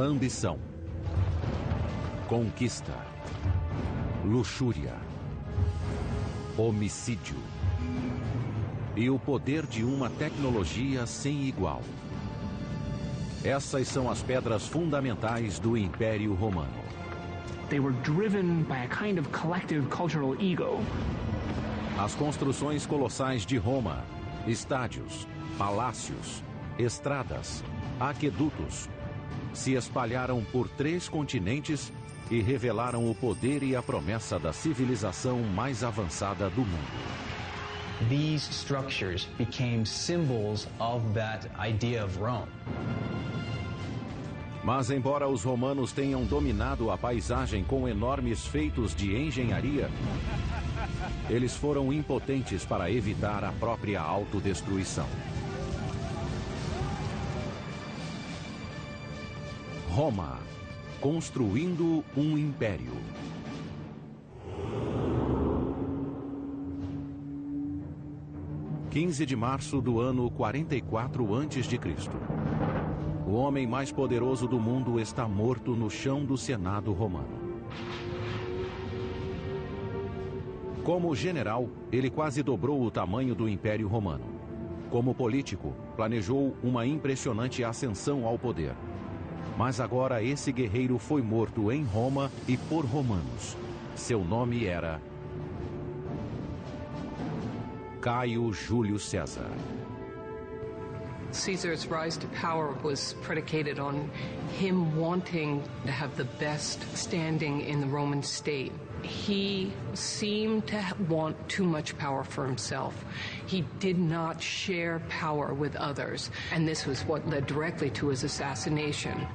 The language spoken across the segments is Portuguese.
Ambição, conquista, luxúria, homicídio e o poder de uma tecnologia sem igual. Essas são as pedras fundamentais do Império Romano. They were driven by a kind of collective cultural ego. As construções colossais de Roma, estádios, palácios, estradas, aquedutos, se espalharam por 3 continentes e revelaram o poder e a promessa da civilização mais avançada do mundo. These structures became symbols of that idea of Rome. Mas embora os romanos tenham dominado a paisagem com enormes feitos de engenharia, eles foram impotentes para evitar a própria autodestruição. Roma, construindo um império. (15 de março do ano 44 a.C.) O homem mais poderoso do mundo está morto no chão do Senado romano. Como general, ele quase dobrou o tamanho do Império Romano. Como político, planejou uma impressionante ascensão ao poder. Mas agora esse guerreiro foi morto em Roma e por romanos. Seu nome era Caio Júlio César. Caesar's rise to power was predicated on him wanting to have the best standing in the Roman state. He seemed to want too much power for himself. He did not share power with others, and this was what led directly to his assassination.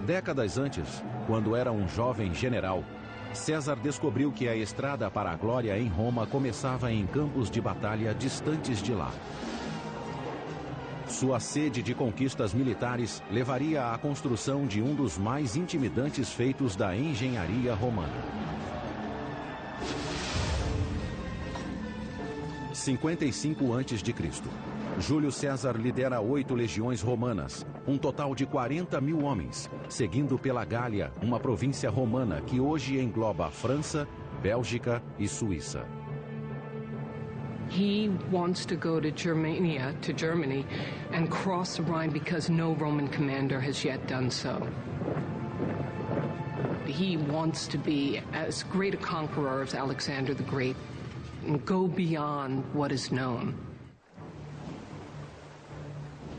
Décadas antes, quando era um jovem general, César descobriu que a estrada para a glória em Roma começava em campos de batalha distantes de lá. Sua sede de conquistas militares levaria à construção de um dos mais intimidantes feitos da engenharia romana. 55 a.C. Júlio César lidera 8 legiões romanas, um total de 40.000 homens, seguindo pela Gália, uma província romana que hoje engloba França, Bélgica e Suíça. He wants to go to Germany, and cross the Rhine because no Roman commander has yet done so. He wants to be as great a conqueror as Alexander the Great and go beyond what is known.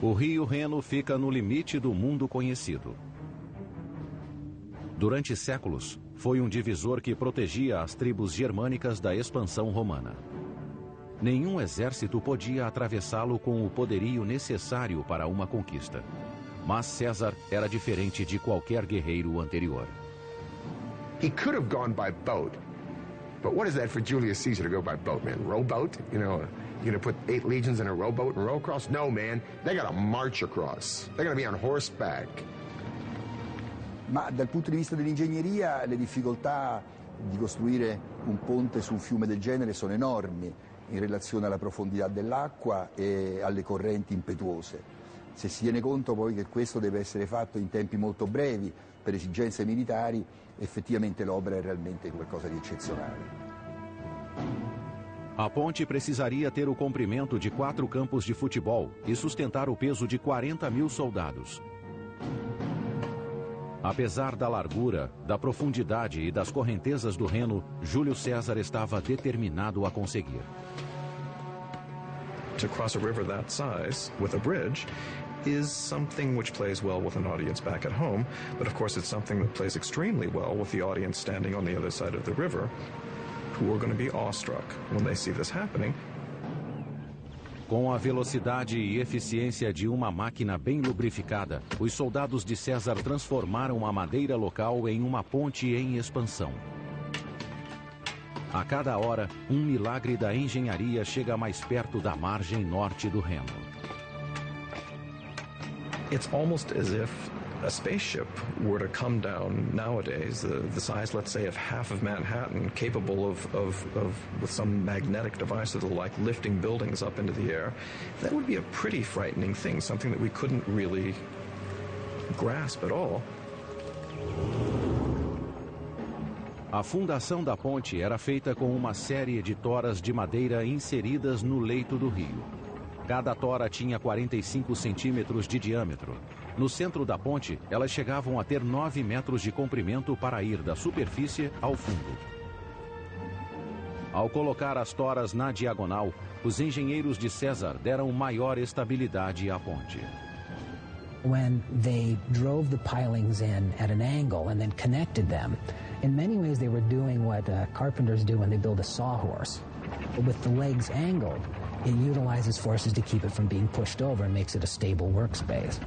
O rio Reno fica no limite do mundo conhecido. Durante séculos, foi um divisor que protegia as tribos germânicas da expansão romana. Nenhum exército podia atravessá-lo com o poderio necessário para uma conquista. Mas César era diferente de qualquer guerreiro anterior. He could have gone by boat. But what is that for Julius Caesar to go by boat, man? Rowboat? You know, you're gonna put 8 legions in a rowboat and row across? No, man. They gotta march across. They're gonna be on horseback. Ma dal punto di vista dell'ingegneria le difficoltà di costruire un ponte su un fiume del genere sono enormi in relazione alla profondità dell'acqua e alle correnti impetuose. Se si tiene conto poi che questo deve essere fatto in tempi molto brevi per esigenze militari, effettivamente l'opera è realmente qualcosa di eccezionale. A ponte precisaria ter o comprimento de 4 campos de futebol e sustentar o peso de 40.000 soldados. Apesar da largura, da profundidade e das correntezas do Reno, Júlio César estava determinado a conseguir. To cross a river that size with a bridge is something which plays well with an audience back at home, but of course it's something that plays extremely well with the audience standing on the other side of the river, who are going to be awestruck when they see this happening. Com a velocidade e eficiência de uma máquina bem lubrificada, os soldados de César transformaram a madeira local em uma ponte em expansão. A cada hora, um milagre da engenharia chega mais perto da margem norte do Reno. It's almost as if a spaceship were to come down nowadays, the size, let's say, of half of Manhattan, capable of with some magnetic device that'll like lifting buildings up into the air, that would be a pretty frightening thing, something that we couldn't really grasp at all. A fundação da ponte era feita com uma série de toras de madeira inseridas no leito do rio. Cada tora tinha 45 centímetros de diâmetro. No centro da ponte, elas chegavam a ter 9 metros de comprimento para ir da superfície ao fundo. Ao colocar as toras na diagonal, os engenheiros de César deram maior estabilidade à ponte. When they drove the pilings in at an angle and then connected them, in many ways they were doing what carpenters do when they build a sawhorse. But with the legs angled, it utilizes forces to keep it from being pushed over and makes it a stable workspace.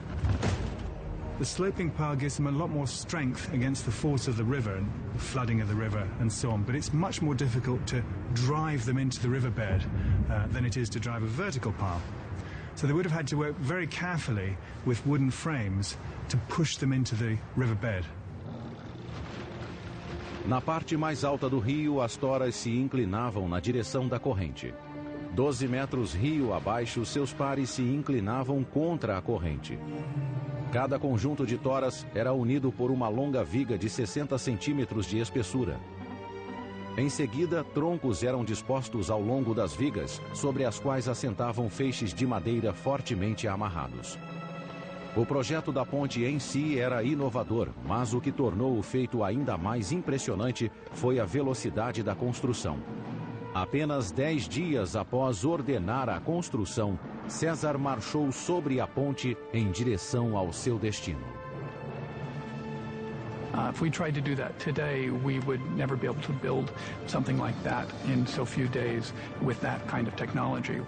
The sloping pile gives them a lot more strength against the force of the river and the flooding of the river and so on, but it's much more difficult to drive them into the riverbed than it is to drive a vertical pile. So they would have had to work very carefully with wooden frames to push them into the riverbed. Na parte mais alta do rio, as toras se inclinavam na direção da corrente. 12 metros rio abaixo, seus pares se inclinavam contra a corrente. Cada conjunto de toras era unido por uma longa viga de 60 centímetros de espessura. Em seguida, troncos eram dispostos ao longo das vigas, sobre as quais assentavam feixes de madeira fortemente amarrados. O projeto da ponte em si era inovador, mas o que tornou o feito ainda mais impressionante foi a velocidade da construção. Apenas 10 dias após ordenar a construção, César marchou sobre a ponte em direção ao seu destino. If we tried to do that today, we would never be able to build something like that in so few days with that kind of technology.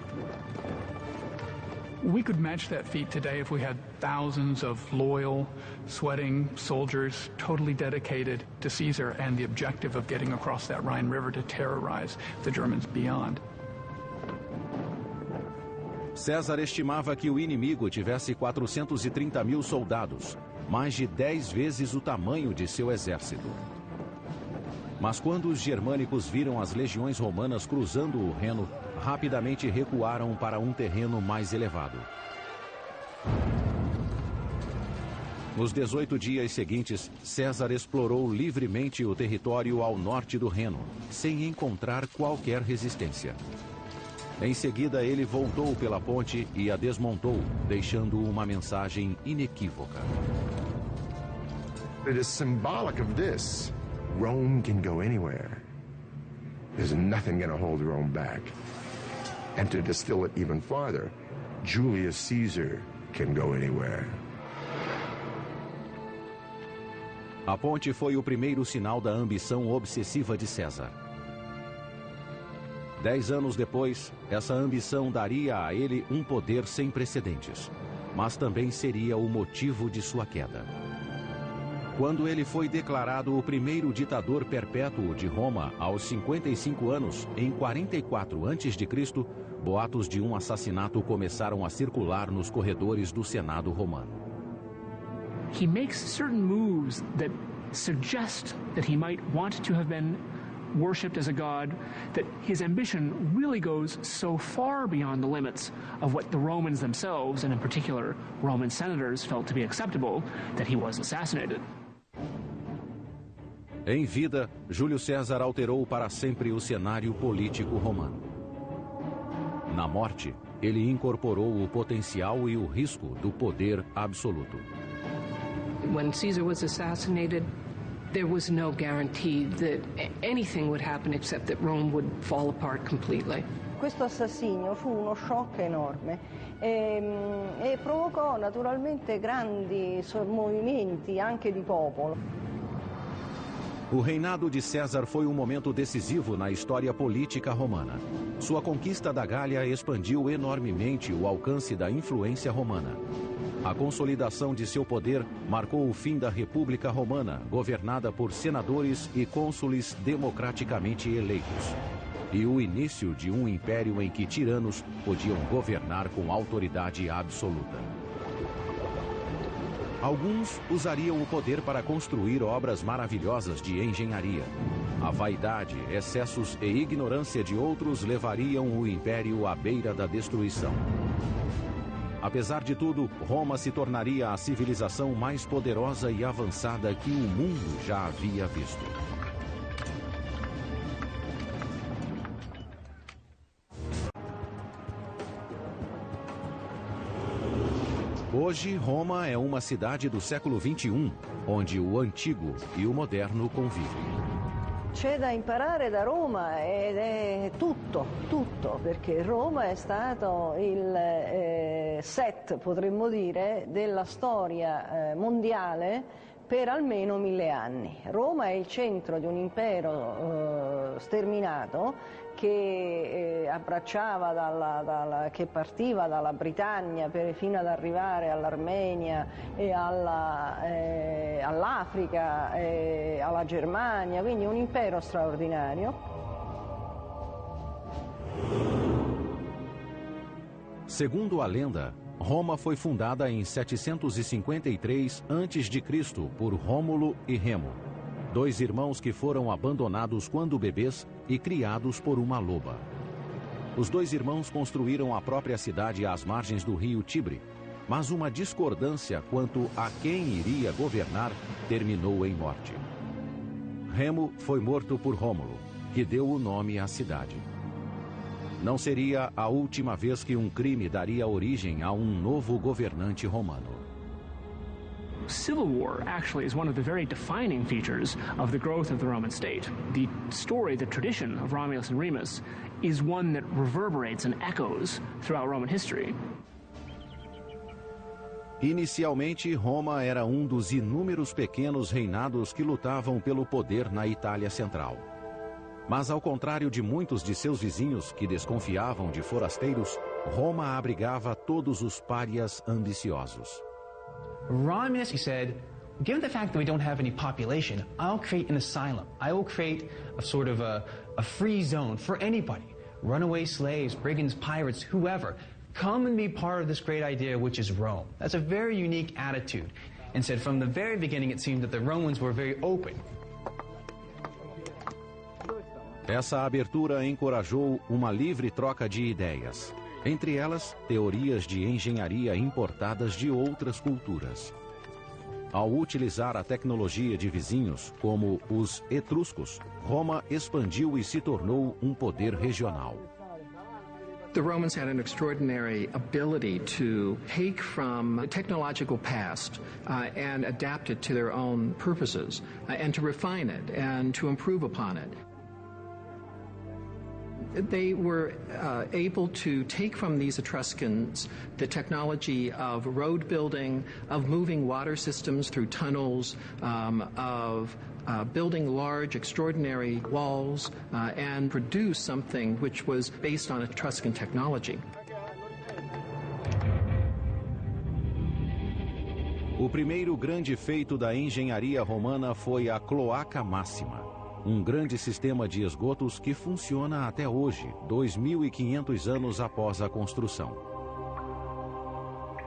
We could match that feat today if we had thousands of loyal, sweating soldiers totally dedicated to Caesar and the objective of getting across that Rhine River to terrorize the Germans beyond. César estimava que o inimigo tivesse 430 mil soldados, mais de 10 vezes o tamanho de seu exército. Mas quando os germânicos viram as legiões romanas cruzando o Reno, rapidamente recuaram para um terreno mais elevado. Nos 18 dias seguintes, César explorou livremente o território ao norte do Reno, sem encontrar qualquer resistência. Em seguida, ele voltou pela ponte e a desmontou, deixando uma mensagem inequívoca. It is symbolic of this. Rome can go anywhere. There's nothing going to hold Rome back. And to distill it even farther, Julius Caesar can go anywhere. A ponte foi o primeiro sinal da ambição obsessiva de César. 10 anos depois, essa ambição daria a ele um poder sem precedentes, mas também seria o motivo de sua queda. Quando ele foi declarado o primeiro ditador perpétuo de Roma aos 55 anos, em 44 a.C., boatos de um assassinato começaram a circular nos corredores do Senado romano. He makes certain moves that suggest that he might want to have been worshipped as a god, that his ambition really goes so far beyond the limits of what the Romans themselves, and in particular Roman senators, felt to be acceptable, that he was assassinated. Em vida, Júlio César alterou para sempre o cenário político romano. Na morte, ele incorporou o potencial e o risco do poder absoluto. When Caesar was assassinated, there was no guarantee that anything would happen except that Rome would fall apart completely. Questo assassinio fu uno shock enorme e provocò naturalmente grandi movimenti anche di popolo. O reinado de César foi um momento decisivo na história política romana. Sua conquista da Gália expandiu enormemente o alcance da influência romana. A consolidação de seu poder marcou o fim da República Romana, governada por senadores e cônsules democraticamente eleitos, e o início de um império em que tiranos podiam governar com autoridade absoluta. Alguns usariam o poder para construir obras maravilhosas de engenharia. A vaidade, excessos e ignorância de outros levariam o império à beira da destruição. Apesar de tudo, Roma se tornaria a civilização mais poderosa e avançada que o mundo já havia visto. Hoje, Roma é uma cidade do século XXI, onde o antigo e o moderno convivem. C'è da imparare da Roma ed è tutto, perché Roma è stato il set, potremmo dire, della storia mondiale per almeno 1000 anni. Roma è il centro di un impero sterminato che abbracciava che partiva dalla Britannia fino ad arrivare all'Armenia e all'Africa, alla Germania, quindi un impero straordinario. Segundo a lenda, Roma foi fundada em 753 a.C. por Rômulo e Remo, dois irmãos que foram abandonados quando bebês e criados por uma loba. Os dois irmãos construíram a própria cidade às margens do rio Tibre, mas uma discordância quanto a quem iria governar terminou em morte. Remo foi morto por Rômulo, que deu o nome à cidade. Não seria a última vez que um crime daria origem a um novo governante romano. Civil war actually is one of the very defining features of the growth of the Roman state. The story, the tradition of Romulus and Remus is one that reverberates and echoes throughout Roman history. Inicialmente, Roma era um dos inúmeros pequenos reinados que lutavam pelo poder na Itália Central. Mas, ao contrário de muitos de seus vizinhos que desconfiavam de forasteiros, Roma abrigava todos os párias ambiciosos. Romulus, he said, given the fact that we don't have any population, I'll create an asylum. I will create a sort of a free zone for anybody. Runaway slaves, brigands, pirates, whoever. Come and be part of this great idea, which is Rome. That's a very unique attitude. And said from the very beginning it seemed that the Romans were very open. Essa abertura encorajou uma livre troca de ideias. Entre elas, teorias de engenharia importadas de outras culturas. Ao utilizar a tecnologia de vizinhos, como os etruscos, Roma expandiu e se tornou um poder regional. The Romans had an extraordinary ability to take from the technological past and adapt it to their own purposes and to refine it and to improve upon it. They were able to take from these Etruscans the technology of road building, of moving water systems through tunnels, of building large, extraordinary walls, and produce something which was based on Etruscan technology. O primeiro grande feito da engenharia romana foi a Cloaca Máxima. Um grande sistema de esgotos que funciona até hoje, 2.500 anos após a construção.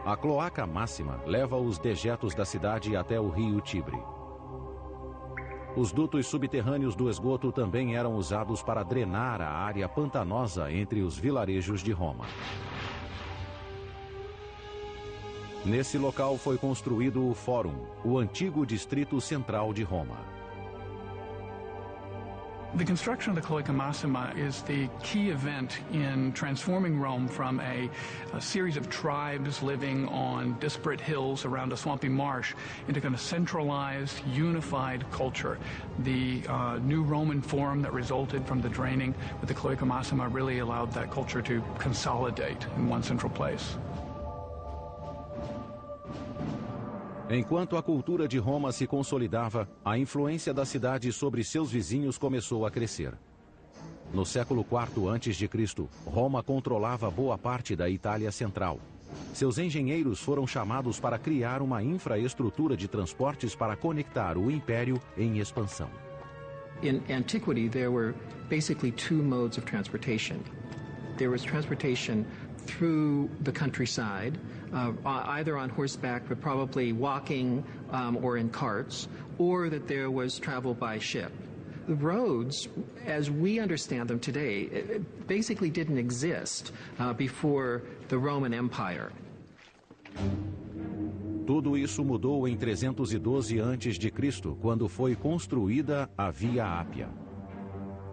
A Cloaca Máxima leva os dejetos da cidade até o rio Tibre. Os dutos subterrâneos do esgoto também eram usados para drenar a área pantanosa entre os vilarejos de Roma. Nesse local foi construído o Fórum, o antigo distrito central de Roma. The construction of the Cloaca Massima is the key event in transforming Rome from a series of tribes living on disparate hills around a swampy marsh into kind of centralized, unified culture. The new Roman Forum that resulted from the draining with the Cloaca Massima really allowed that culture to consolidate in one central place. Enquanto a cultura de Roma se consolidava, a influência da cidade sobre seus vizinhos começou a crescer. No século IV a.C., Roma controlava boa parte da Itália Central. Seus engenheiros foram chamados para criar uma infraestrutura de transportes para conectar o império em expansão. In antiquity, there were basically two modes of transportation. There was transportation through the countryside, either on horseback, but probably walking or in carts, or that there was travel by ship. The roads, as we understand them today, basically didn't exist before the Roman Empire. Tudo isso mudou em 312 a.C., quando foi construída a Via Ápia.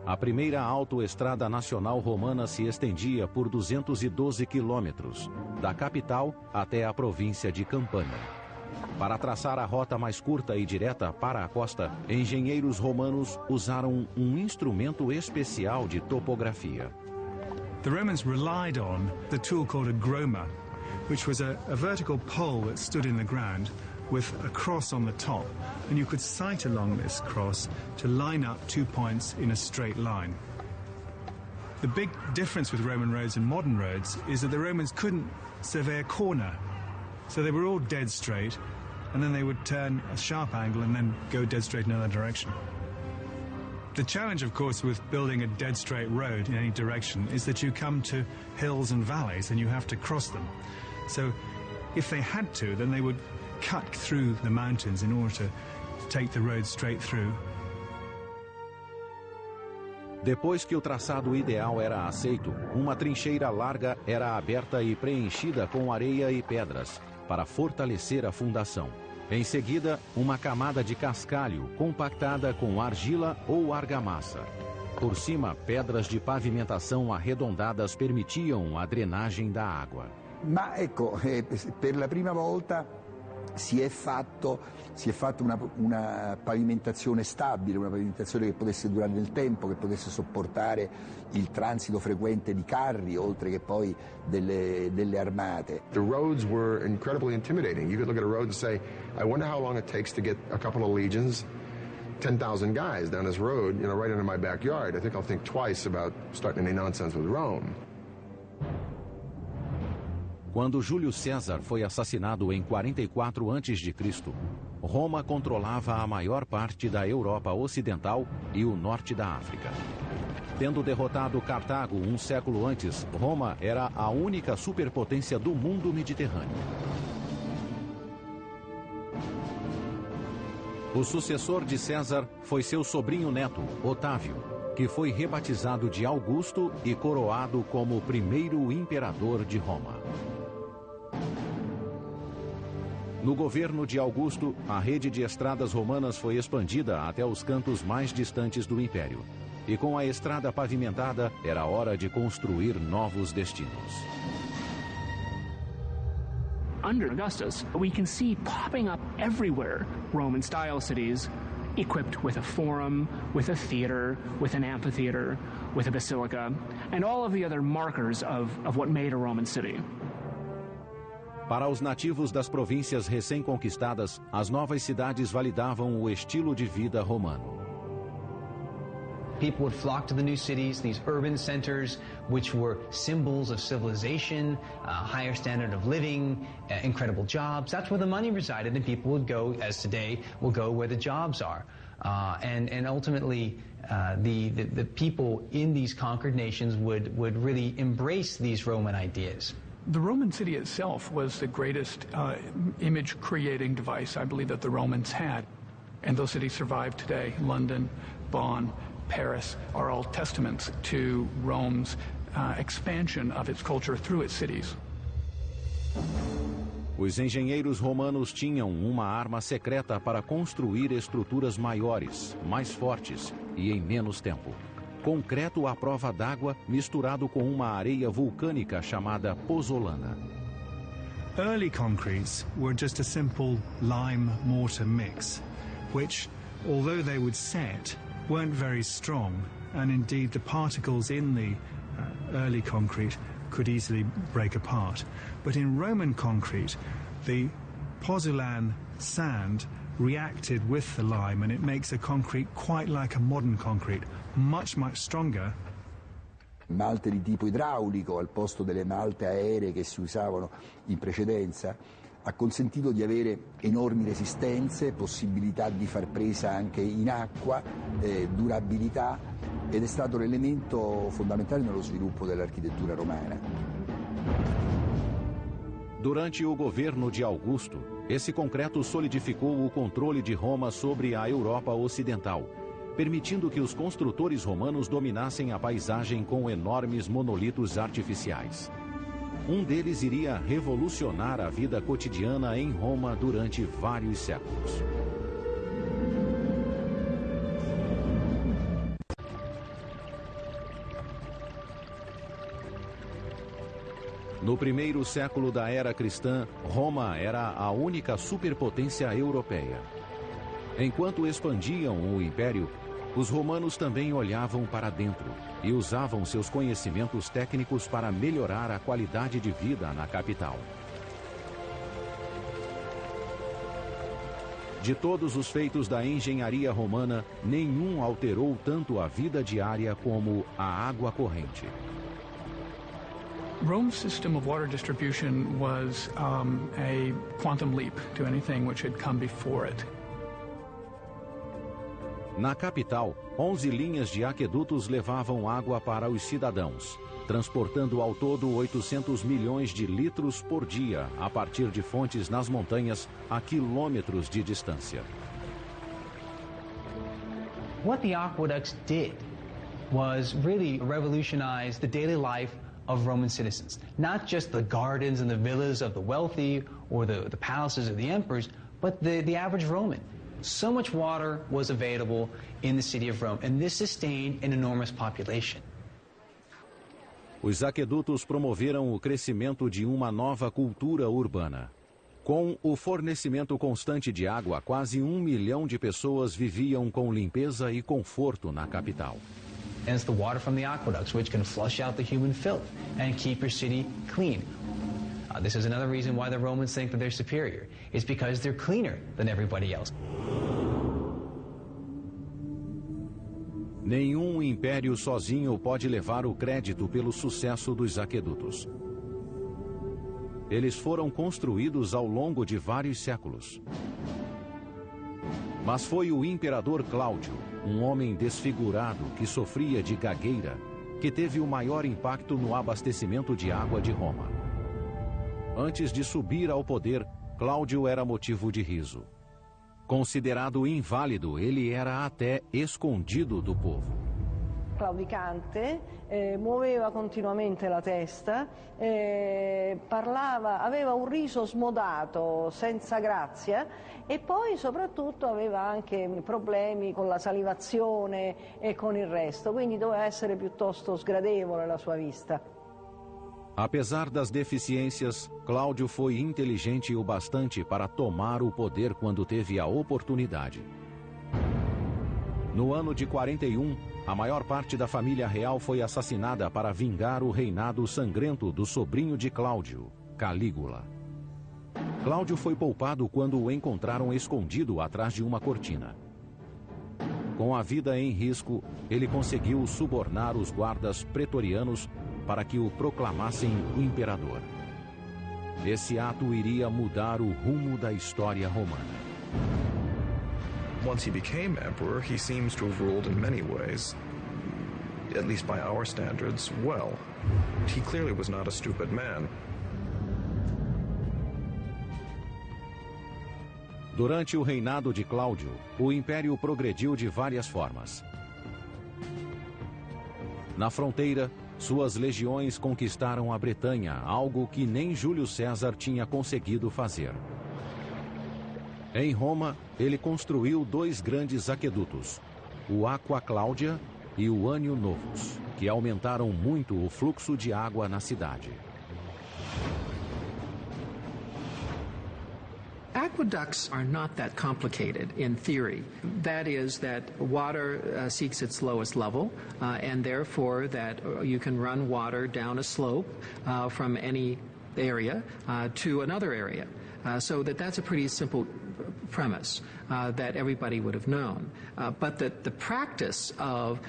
A primeira autoestrada nacional romana se estendia por 212 quilômetros, da capital até a província de Campania. Para traçar a rota mais curta e direta para a costa, engenheiros romanos usaram um instrumento especial de topografia. The Romans relied on the tool called a groma, which was a vertical pole that stood in the ground with a cross on the top, and you could sight along this cross to line up 2 points in a straight line. The big difference with Roman roads and modern roads is that the Romans couldn't survey a corner, so they were all dead straight, and then they would turn a sharp angle and then go dead straight in another direction. The challenge, of course, with building a dead straight road in any direction is that you come to hills and valleys and you have to cross them. So if they had to, then they would cut through the mountains in order to take the road straight through. Depois que o traçado ideal era aceito, uma trincheira larga era aberta e preenchida com areia e pedras, para fortalecer a fundação. Em seguida, uma camada de cascalho compactada com argila ou argamassa. Por cima, pedras de pavimentação arredondadas permitiam a drenagem da água. Ma ecco, per la prima volta si è fatta una pavimentazione stabile, una pavimentazione che potesse durare nel tempo, che potesse sopportare il transito frequente di carri, oltre che poi delle armate. The roads were incredibly intimidating. You could look at a road and say, I wonder how long it takes to get a couple of legions, 10,000 guys down this road, right into my backyard. I think I'll think twice about starting any nonsense with Rome. Quando Júlio César foi assassinado em 44 a.C., Roma controlava a maior parte da Europa Ocidental e o norte da África. Tendo derrotado Cartago um século antes, Roma era a única superpotência do mundo mediterrâneo. O sucessor de César foi seu sobrinho neto, Otávio, que foi rebatizado de Augusto e coroado como primeiro imperador de Roma. No governo de Augusto, a rede de estradas romanas foi expandida até os cantos mais distantes do império. E com a estrada pavimentada, era hora de construir novos destinos. Under Augustus, we can see popping up everywhere Roman-style cities equipped with a forum, with a theater, with an amphitheater, with a basilica, and all of the other markers of what made a Roman city. Para os nativos das províncias recém-conquistadas, as novas cidades validavam o estilo de vida romano. People would flock to the new cities, these urban centers, which were symbols of civilization, higher standard of living, incredible jobs. That's where the money resided, and people would go, as today, will go where the jobs are. And ultimately, the people in these conquered nations would really embrace these Roman ideas. The Roman city itself was the greatest image-creating device, I believe, that the Romans had. And those cities survive today. London, Bonn, Paris are all testaments to Rome's expansion of its culture through its cities. Os engenheiros romanos tinham uma arma secreta para construir estruturas maiores, mais fortes e em menos tempo. Concreto à prova d'água misturado com uma areia vulcânica chamada pozzolana. Early concretes were just a simple lime mortar mix, which, although they would set, weren't very strong, and indeed the particles in the early concrete could easily break apart. But in Roman concrete, the pozzolan sand reacted with the lime, and it makes a concrete quite like a modern concrete, much stronger. Malte di tipo idraulico al posto delle malte aeree che si usavano in precedenza ha consentito di avere enormi resistenze, possibilità di far presa anche in acqua, durabilità, ed è stato l'elemento fondamentale nello sviluppo dell'architettura romana. Durante o governo de Augusto, esse concreto solidificou o controle de Roma sobre a Europa Ocidental, permitindo que os construtores romanos dominassem a paisagem com enormes monolitos artificiais. Um deles iria revolucionar a vida cotidiana em Roma durante vários séculos. No primeiro século da era cristã, Roma era a única superpotência europeia. Enquanto expandiam o império, os romanos também olhavam para dentro e usavam seus conhecimentos técnicos para melhorar a qualidade de vida na capital. De todos os feitos da engenharia romana, nenhum alterou tanto a vida diária como a água corrente. Rome's system of water distribution was a quantum leap to anything which had come before it. Na capital, 11 linhas de aquedutos levavam água para os cidadãos, transportando ao todo 800 milhões de litros por dia a partir de fontes nas montanhas a quilômetros de distância. What the aqueducts did was really revolutionize the daily life of Roman citizens. Not just the gardens and the villas of the wealthy or the palaces of the emperors, but the average Roman. So much water was available in the city of Rome, and this sustained an enormous population. Os aquedutos promoveram o crescimento de uma nova cultura urbana. Com o fornecimento constante de água, quase 1 milhão de pessoas viviam com limpeza e conforto na capital. And it's the water from the aqueducts which can flush out the human filth and keep your city clean. This is another reason why the Romans think that they're superior. It's because they're cleaner than everybody else. Nenhum império sozinho pode levar o crédito pelo sucesso dos aquedutos. Eles foram construídos ao longo de vários séculos. Mas foi o imperador Cláudio, um homem desfigurado que sofria de gagueira, que teve o maior impacto no abastecimento de água de Roma. Antes de subir ao poder, Cláudio era motivo de riso. Considerado inválido, ele era até escondido do povo. Claudicante, muoveva continuamente la testa, parlava, aveva un riso smodato, senza grazia, e poi soprattutto aveva anche problemi con la salivazione e con il resto, quindi doveva essere piuttosto sgradevole la sua vista. Apesar das deficiências, Cláudio foi inteligente o bastante para tomar o poder quando teve a oportunidade. No ano de 41, a maior parte da família real foi assassinada para vingar o reinado sangrento do sobrinho de Cláudio, Calígula. Cláudio foi poupado quando o encontraram escondido atrás de uma cortina. Com a vida em risco, ele conseguiu subornar os guardas pretorianos para que o proclamassem imperador. Esse ato iria mudar o rumo da história romana. Once he became emperor, he seems to have ruled in many ways, at least by our standards, well. He clearly was not a stupid man. Durante o reinado de Cláudio, o império progrediu de várias formas. Na fronteira, suas legiões conquistaram a Bretanha, algo que nem Júlio César tinha conseguido fazer. Em Roma, ele construiu 2 grandes aquedutos, o Aqua Claudia e o Anio Novus, que aumentaram muito o fluxo de água na cidade. Aqueducts are not that complicated in theory. That is that water seeks its lowest level, and therefore that you can run water down a slope from any area to another area. So that's a pretty simple premise that everybody would have known. But the practice of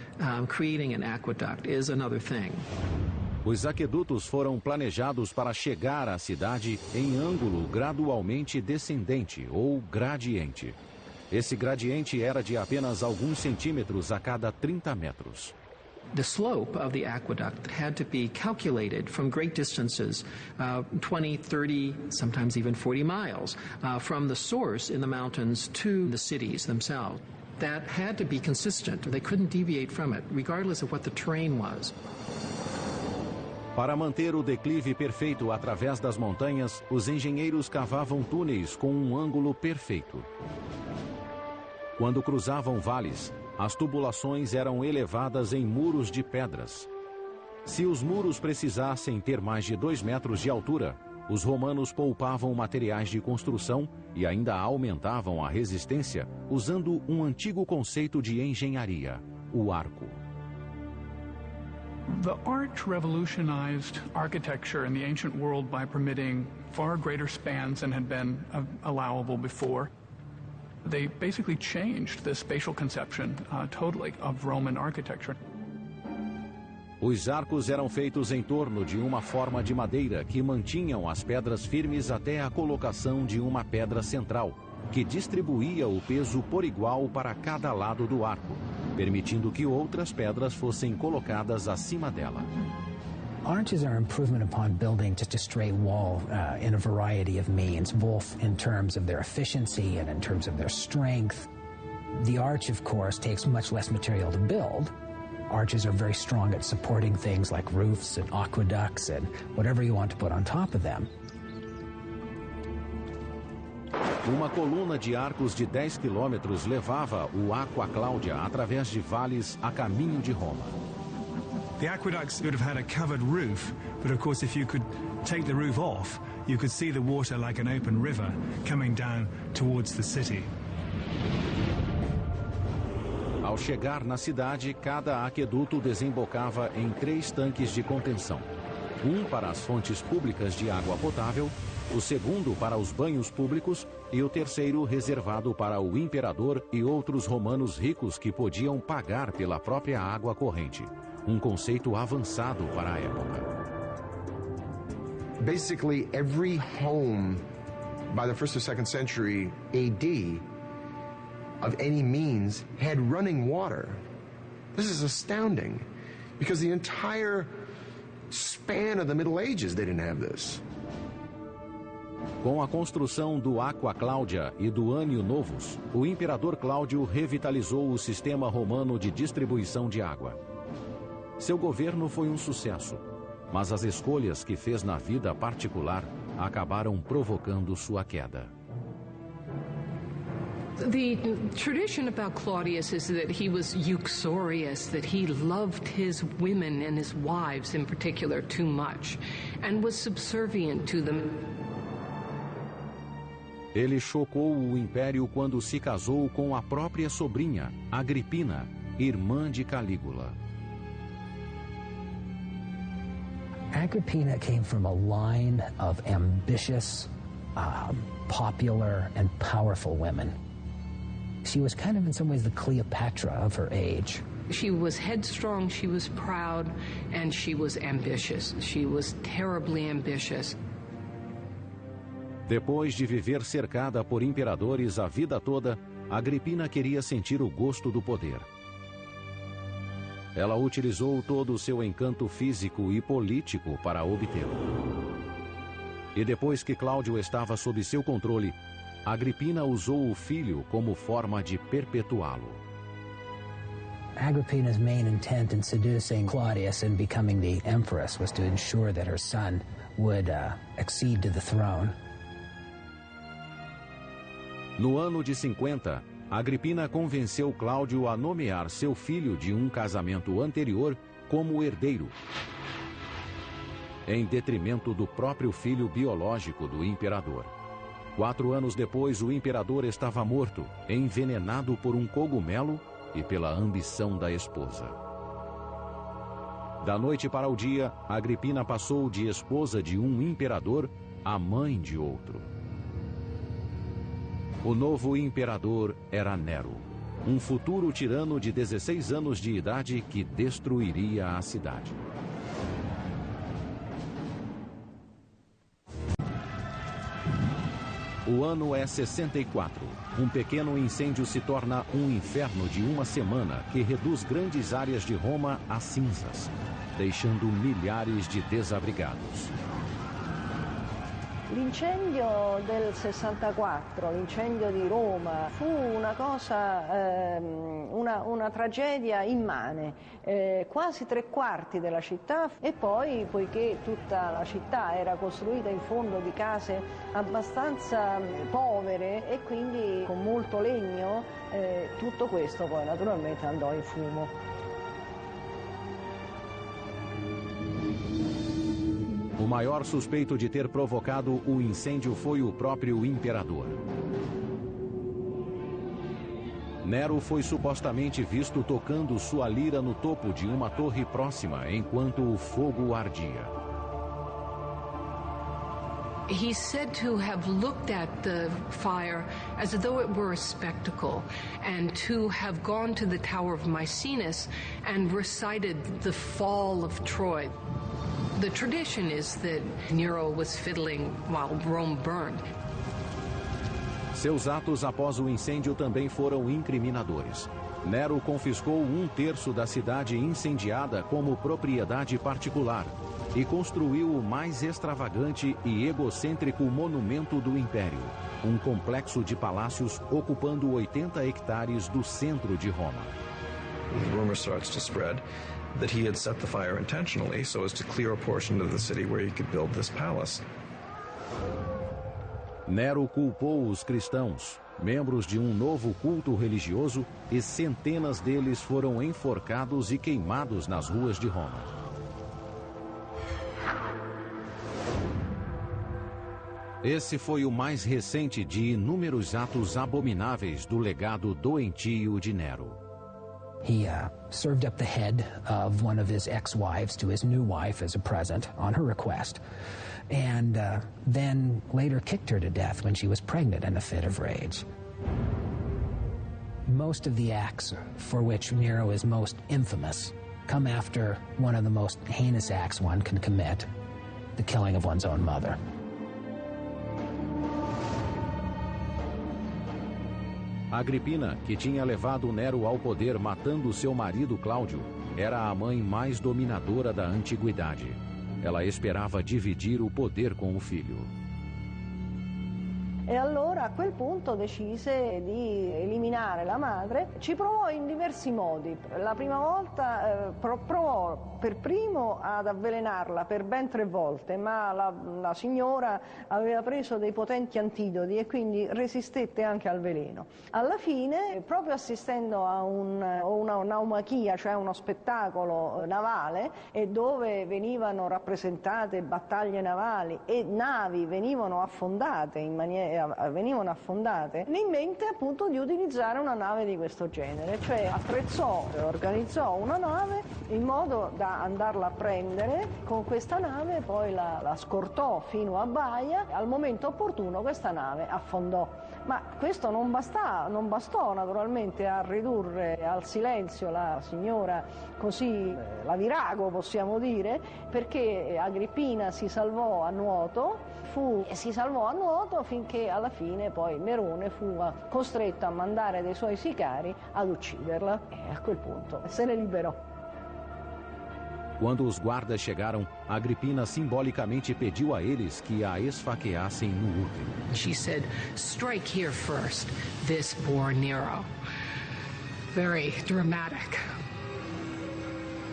creating an aqueduct is another thing. Os aquedutos foram planejados para chegar à cidade em ângulo gradualmente descendente ou gradiente. Esse gradiente era de apenas alguns centímetros a cada 30 metros. The slope of the aqueduct had to be calculated from great distances, 20, 30, sometimes even 40 miles, from the source in the mountains to the cities themselves. That had to be consistent. They couldn't deviate from it, regardless of what the terrain was. Para manter o declive perfeito através das montanhas, os engenheiros cavavam túneis com um ângulo perfeito. Quando cruzavam vales, as tubulações eram elevadas em muros de pedras. Se os muros precisassem ter mais de 2 metros de altura, os romanos poupavam materiais de construção e ainda aumentavam a resistência usando um antigo conceito de engenharia, o arco. The arch revolutionized architecture in the ancient world by permitting far greater spans than had been allowable before. They basically changed the spatial conception totally of Roman architecture. Os arcos eram feitos em torno de uma forma de madeira que mantinham as pedras firmes até a colocação de uma pedra central, que distribuía o peso por igual para cada lado do arco, permitindo que outras pedras fossem colocadas acima dela. Arches are improvement upon building just a straight wall in a variety of means, both in terms of their efficiency and in terms of their strength. The arch, of course, takes much less material to build. Arches are very strong at supporting things like roofs and aqueducts and whatever you want to put on top of them. Uma coluna de arcos de 10 quilômetros levava o Aqua Claudia através de vales a caminho de Roma. The aqueducts would have had a covered roof, but of course if you could take the roof off, you could see the water like an open river coming down towards the city. Ao chegar na cidade, cada aqueduto desembocava em 3 tanques de contenção. Um para as fontes públicas de água potável, o segundo para os banhos públicos e o terceiro reservado para o imperador e outros romanos ricos que podiam pagar pela própria água corrente. Um conceito avançado para a época. Basically, every home by the 1st or 2nd century AD of any means had running water. This is astounding because the entire span of the Middle Ages they didn't have this. Com a construção do Aqua Claudia e do Ânio Novus, o imperador Cláudio revitalizou o sistema romano de distribuição de água. Seu governo foi um sucesso, mas as escolhas que fez na vida particular acabaram provocando sua queda. The tradition about Claudius is that he was uxorious, that he loved his women and his wives in particular too much, and was subservient to them. Ele chocou o império quando se casou com a própria sobrinha, Agripina, irmã de Calígula. Agrippina came from a line of ambitious, popular, and powerful women. She was kind of in some ways the Cleopatra of her age. She was headstrong, she was proud, and she was ambitious. She was terribly ambitious. Depois de viver cercada por imperadores a vida toda, Agripina queria sentir o gosto do poder. Ela utilizou todo o seu encanto físico e político para obtê-lo. E depois que Cláudio estava sob seu controle, Agripina usou o filho como forma de perpetuá-lo. Agrippina's main intent in seducing Claudius and becoming the empress was to ensure that her son would accede to the throne. No ano de 50, Agripina convenceu Cláudio a nomear seu filho de um casamento anterior como herdeiro, em detrimento do próprio filho biológico do imperador. 4 anos depois, o imperador estava morto, envenenado por um cogumelo e pela ambição da esposa. Da noite para o dia, Agripina passou de esposa de um imperador a mãe de outro. O novo imperador era Nero, um futuro tirano de 16 anos de idade que destruiria a cidade. O ano é 64. Um pequeno incêndio se torna um inferno de uma semana que reduz grandes áreas de Roma a cinzas, deixando milhares de desabrigados. L'incendio del 64, l'incendio di Roma, fu una cosa, una tragedia immane, quasi 3/4 della città, e poi, poiché tutta la città era costruita in fondo di case abbastanza povere e quindi con molto legno, tutto questo poi naturalmente andò in fumo. O maior suspeito de ter provocado o incêndio foi o próprio imperador. Nero foi supostamente visto tocando sua lira no topo de uma torre próxima enquanto o fogo ardia. He's said to have looked at the fire as though it were a spectacle, and to have gone to the Tower of Maecenas and recited the fall of Troy. The tradition is that Nero was fiddling while Rome burned. Seus atos após o incêndio também foram incriminadores. Nero confiscou 1/3 da cidade incendiada como propriedade particular e construiu o mais extravagante e egocêntrico monumento do Império, um complexo de palácios ocupando 80 hectares do centro de Roma. The rumor starts to spread that he had set the fire intentionally so as to clear a portion of the city where he could build this palace. Nero culpou os cristãos, membros de um novo culto religioso, e centenas deles foram enforcados e queimados nas ruas de Roma. Esse foi o mais recente de inúmeros atos abomináveis do legado doentio de Nero. He served up the head of one of his ex-wives to his new wife as a present on her request, and then later kicked her to death when she was pregnant in a fit of rage. Most of the acts for which Nero is most infamous come after one of the most heinous acts one can commit, the killing of one's own mother. Agripina, que tinha levado Nero ao poder matando seu marido Cláudio, era a mãe mais dominadora da antiguidade. Ela esperava dividir o poder com o filho. E allora a quel punto decise di eliminare la madre. Ci provò in diversi modi. La prima volta provò per primo ad avvelenarla per ben 3 volte, ma la signora aveva preso dei potenti antidoti e quindi resistette anche al veleno. Alla fine, proprio assistendo a una naumachia, cioè uno spettacolo navale, e dove venivano rappresentate battaglie navali e navi venivano affondate le in mente appunto di utilizzare una nave di questo genere, cioè attrezzò e organizzò una nave in modo da andarla a prendere con questa nave, poi la scortò fino a baia, al momento opportuno questa nave affondò. Ma questo non bastò naturalmente a ridurre al silenzio la signora, così la virago possiamo dire, perché Agrippina si salvò a nuoto finché alla fine poi Nerone fu costretto a mandare dei suoi sicari ad ucciderla, e a quel punto se ne liberò. Quando os guardas chegaram, Agripina simbolicamente pediu a eles que a esfaqueassem no útero. She said, "Strike here first, this poor Nero." Very dramatic.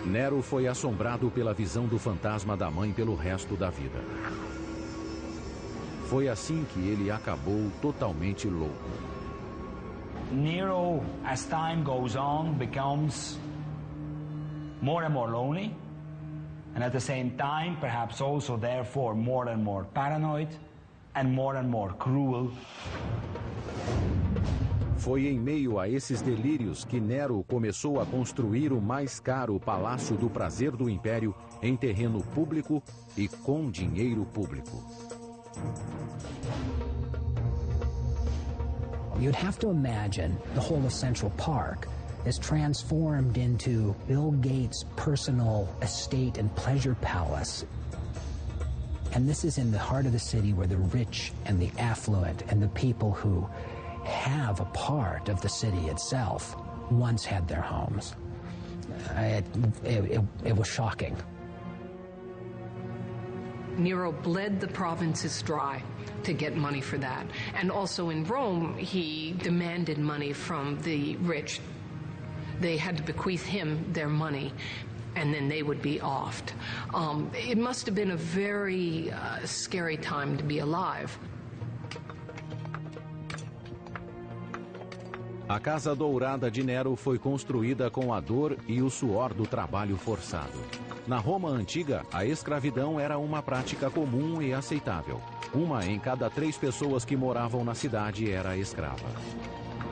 Nero foi assombrado pela visão do fantasma da mãe pelo resto da vida. Foi assim que ele acabou totalmente louco. Nero, as time goes on, becomes more and more lonely, and at the same time, perhaps also therefore more and more paranoid and more cruel. Foi em meio a esses delírios que Nero começou a construir o mais caro palácio do prazer do Império em terreno público e com dinheiro público. You'd have to imagine the whole of Central Park is transformed into Bill Gates' personal estate and pleasure palace. And this is in the heart of the city where the rich and the affluent and the people who have a part of the city itself once had their homes. It was shocking. Nero bled the provinces dry to get money for that. And also in Rome, he demanded money from the rich. They had to bequeath him their money, and then they would be offed. It must have been a very scary time to be alive. A Casa Dourada de Nero foi construída com a dor e o suor do trabalho forçado. Na Roma antiga, a escravidão era uma prática comum e aceitável. Uma em cada 3 pessoas que moravam na cidade era escrava.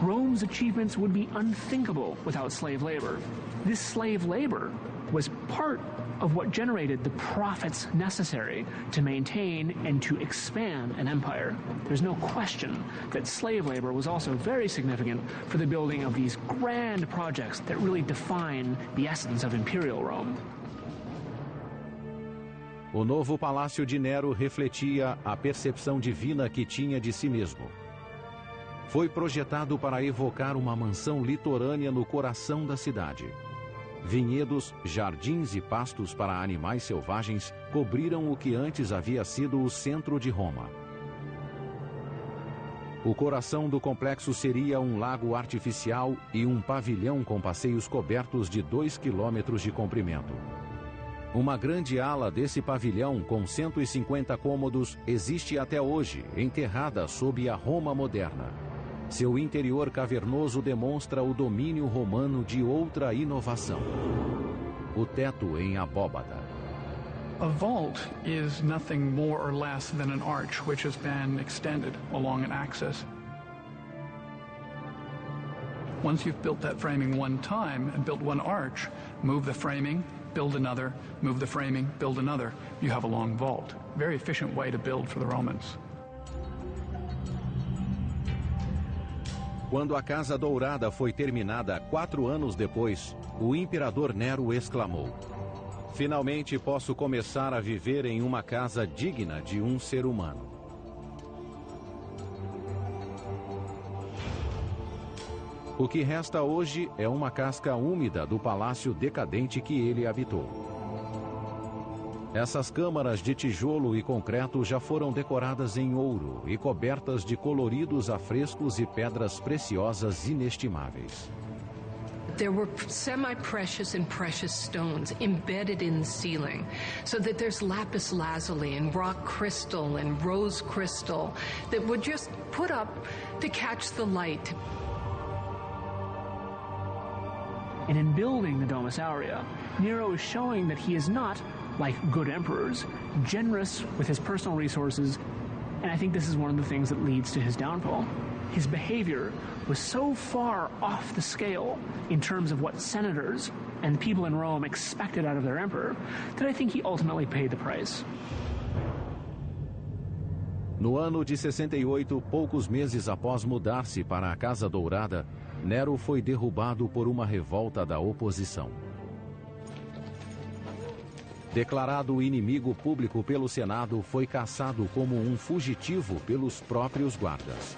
Rome's achievements would be unthinkable without slave labor. This slave labor was part of what generated the profits necessary to maintain and to expand an empire. There's no question that slave labor was also very significant for the building of these grand projects that really define the essence of imperial Rome. O novo palácio de Nero refletia a percepção divina que tinha de si mesmo. Foi projetado para evocar uma mansão litorânea no coração da cidade. Vinhedos, jardins e pastos para animais selvagens cobriram o que antes havia sido o centro de Roma. O coração do complexo seria um lago artificial e um pavilhão com passeios cobertos de 2 quilômetros de comprimento. Uma grande ala desse pavilhão, com 150 cômodos, existe até hoje, enterrada sob a Roma moderna. Seu interior cavernoso demonstra o domínio romano de outra inovação: o teto em abóbada. A vault is nothing more or less than an arch which has been extended along an axis. Once you've built that framing one time and built one arch, move the framing, build another, move the framing, build another, you have a long vault. Very efficient way to build for the Romans. Quando a Casa Dourada foi terminada 4 anos depois, o imperador Nero exclamou: "Finalmente posso começar a viver em uma casa digna de um ser humano." O que resta hoje é uma casca úmida do palácio decadente que ele habitou. Essas câmaras de tijolo e concreto já foram decoradas em ouro e cobertas de coloridos afrescos e pedras preciosas inestimáveis. There were semi-precious and precious stones embedded in the ceiling, so that there's lapis lazuli and rock crystal and rose crystal that were just put up to catch the light. And in building the Domus Aurea, Nero is showing that he is not, like good emperors, generous with his personal resources, and I think this is one of the things that leads to his downfall. His behavior was so far off the scale in terms of what senators and people in Rome expected out of their emperor that I think he ultimately paid the price. No ano de 68, poucos meses após mudar-se para a Casa Dourada, Nero foi derrubado por uma revolta da oposição. Declarado inimigo público pelo Senado, foi caçado como um fugitivo pelos próprios guardas.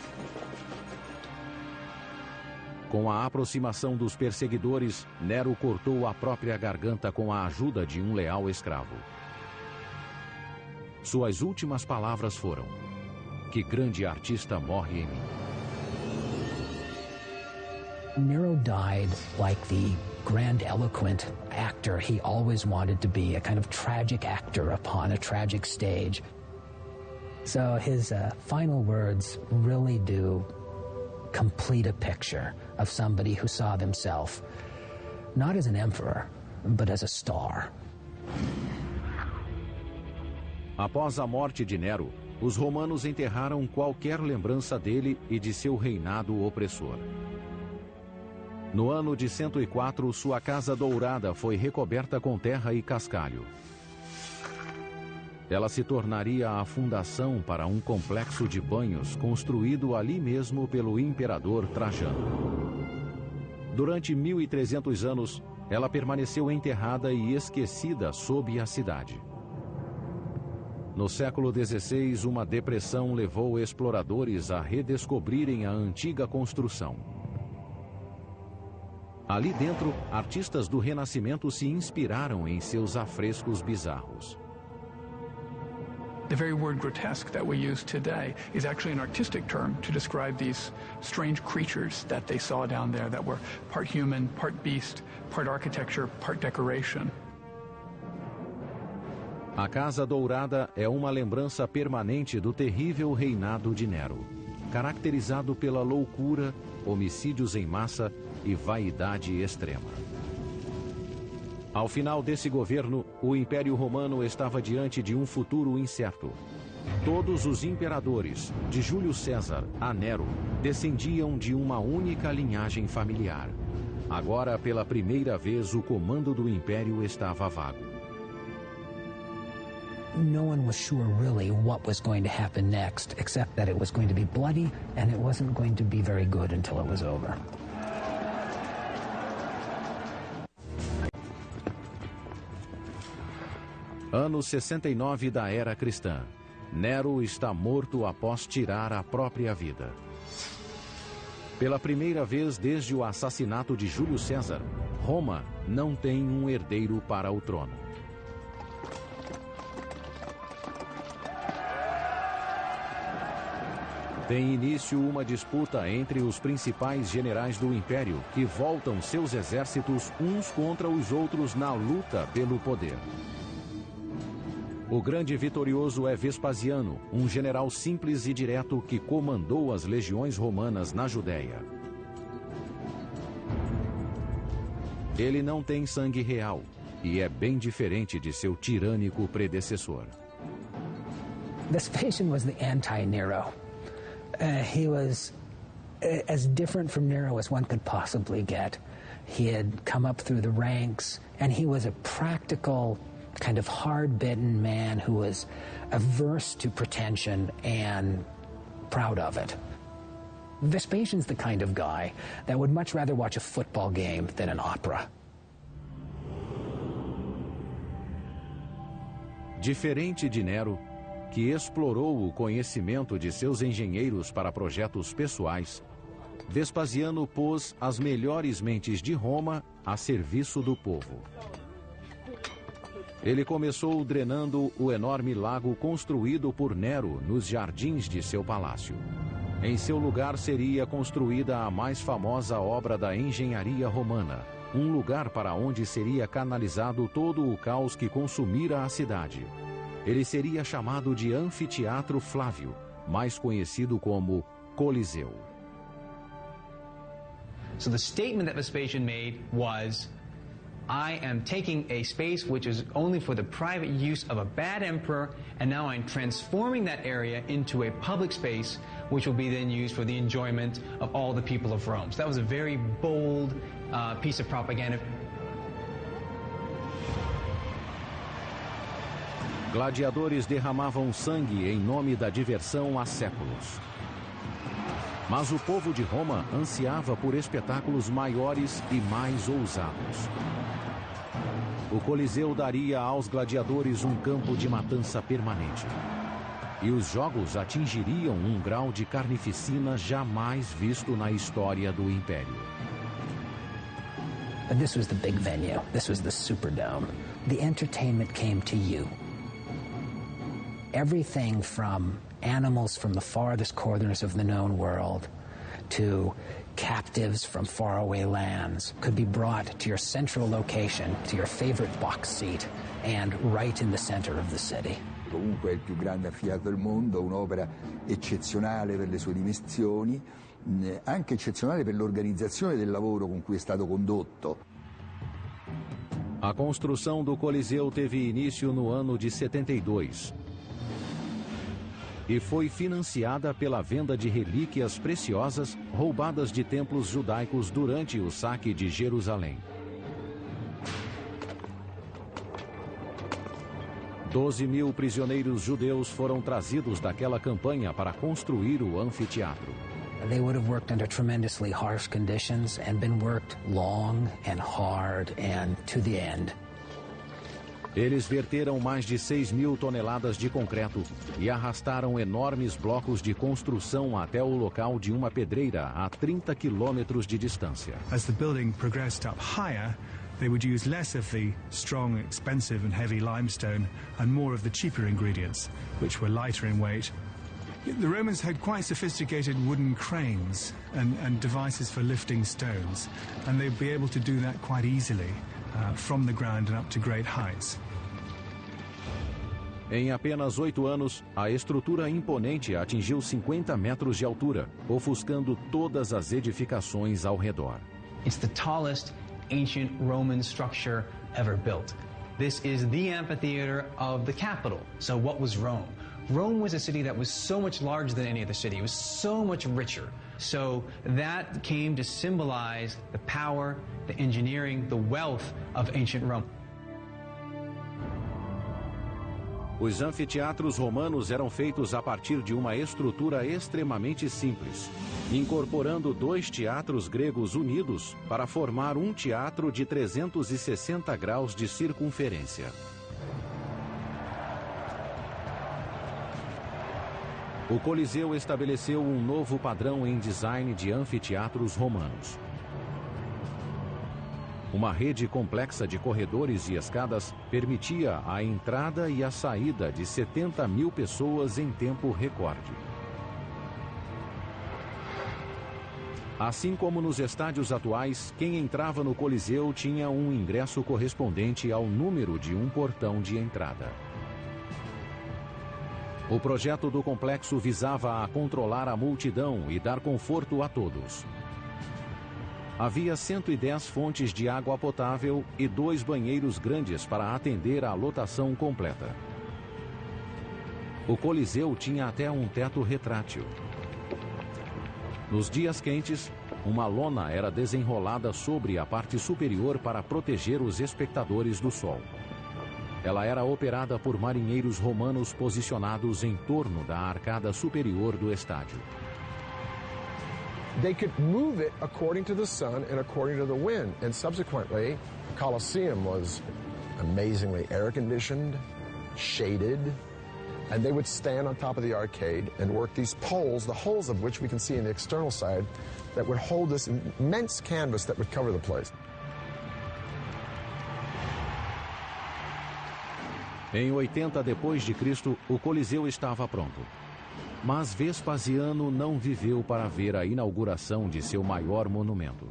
Com a aproximação dos perseguidores, Nero cortou a própria garganta com a ajuda de um leal escravo. Suas últimas palavras foram: "Que grande artista morre em mim." Nero died like the grandiloquent actor he always wanted to be, a kind of tragic actor upon a tragic stage. So his final words really do complete a picture of somebody who saw themselves not as an emperor, but as a star. Após a morte de Nero, os romanos enterraram qualquer lembrança dele e de seu reinado opressor. No ano de 104, sua Casa Dourada foi recoberta com terra e cascalho. Ela se tornaria a fundação para um complexo de banhos construído ali mesmo pelo imperador Trajano. Durante 1300 anos, ela permaneceu enterrada e esquecida sob a cidade. No século XVI, uma depressão levou exploradores a redescobrirem a antiga construção. Ali dentro, artistas do Renascimento se inspiraram em seus afrescos bizarros. The very word grotesque that we use today is actually an artistic term to describe these strange creatures that they saw down there that were part human, part beast, part architecture, part decoration. A Casa Dourada é uma lembrança permanente do terrível reinado de Nero, caracterizado pela loucura, homicídios em massa e vaidade extrema. Ao final desse governo, o Império Romano estava diante de um futuro incerto. Todos os imperadores, de Júlio César a Nero, descendiam de uma única linhagem familiar. Agora, pela primeira vez, o comando do Império estava vago. No one was sure really what was going to happen next, except that it was going to be bloody and it wasn't going to be very good until it was over. Ano 69 da Era Cristã. Nero está morto após tirar a própria vida. Pela primeira vez desde o assassinato de Júlio César, Roma não tem um herdeiro para o trono. Tem início uma disputa entre os principais generais do Império, que voltam seus exércitos uns contra os outros na luta pelo poder. O grande vitorioso é Vespasiano, um general simples e direto que comandou as legiões romanas na Judéia. Ele não tem sangue real e é bem diferente de seu tirânico predecessor. Vespasian was the anti-Nero. He was as different from Nero as one could possibly get. He had come up through the ranks, and he was a practical, kind of hard-bitten man who was averse to pretension and proud of it. Vespasian's the kind of guy that would much rather watch a football game than an opera. Diferente de Nero, que explorou o conhecimento de seus engenheiros para projetos pessoais, Vespasiano pôs as melhores mentes de Roma a serviço do povo. Ele começou drenando o enorme lago construído por Nero nos jardins de seu palácio. Em seu lugar seria construída a mais famosa obra da engenharia romana, um lugar para onde seria canalizado todo o caos que consumira a cidade. Ele seria chamado de Anfiteatro Flávio, mais conhecido como Coliseu. So the statement that Vespasian made was, I am taking a space which is only for the private use of a bad emperor, and now I'm transforming that area into a public space which will be then used for the enjoyment of all the people of Rome. So that was a very bold piece of propaganda. Gladiadores derramavam sangue em nome da diversão há séculos. Mas o povo de Roma ansiava por espetáculos maiores e mais ousados. O Coliseu daria aos gladiadores um campo de matança permanente. E os jogos atingiriam um grau de carnificina jamais visto na história do Império. But this was the big venue. This was the Superdome. The entertainment came to you. Everything from animals from the farthest corners of the known world to captives from faraway lands could be brought to your central location, to your favorite box seat, and right in the center of the city. Comunque è il più grande anfiteatro del mondo, un'opera eccezionale per le sue dimensioni, anche eccezionale per l'organizzazione del lavoro con cui è stato condotto. A construção do Coliseu teve início no ano de 72. E foi financiada pela venda de relíquias preciosas roubadas de templos judaicos durante o saque de Jerusalém. 12.000 prisioneiros judeus foram trazidos daquela campanha para construir o anfiteatro. They would have worked under tremendously harsh conditions and been worked long and hard and to the end. Eles verteram mais de 6.000 toneladas de concreto e arrastaram enormes blocos de construção até o local de uma pedreira a 30 quilômetros de distância. As the building progressed up higher, they would use less of the strong, expensive and heavy limestone and more of the cheaper ingredients, which were lighter in weight. The Romans had quite sophisticated wooden cranes and devices for lifting stones, and they'd be able to do that quite easily from the ground and up to great heights. Em apenas 8 anos, a estrutura imponente atingiu 50 metros de altura, ofuscando todas as edificações ao redor. It's the tallest ancient Roman structure ever built. This is the amphitheater of the capital. So what was Rome? Rome was a city that was so much larger than any other city. It was so much richer. So that came to symbolize the power, the engineering, the wealth of ancient Rome. Os anfiteatros romanos eram feitos a partir de uma estrutura extremamente simples, incorporando 2 teatros gregos unidos para formar um teatro de 360 graus de circunferência. O Coliseu estabeleceu um novo padrão em design de anfiteatros romanos. Uma rede complexa de corredores e escadas permitia a entrada e a saída de 70.000 pessoas em tempo recorde. Assim como nos estádios atuais, quem entrava no Coliseu tinha um ingresso correspondente ao número de um portão de entrada. O projeto do complexo visava a controlar a multidão e dar conforto a todos. Havia 110 fontes de água potável e 2 banheiros grandes para atender à lotação completa. O Coliseu tinha até um teto retrátil. Nos dias quentes, uma lona era desenrolada sobre a parte superior para proteger os espectadores do sol. Ela era operada por marinheiros romanos posicionados em torno da arcada superior do estádio. They could move it according to the sun and according to the wind. And subsequently, the Colosseum was amazingly air-conditioned, shaded, and they would stand on top of the arcade and work these poles, the holes of which we can see in the external side, that would hold this immense canvas that would cover the place. Em 80 depois de Cristo, o Coliseu estava pronto. Mas Vespasiano não viveu para ver a inauguração de seu maior monumento.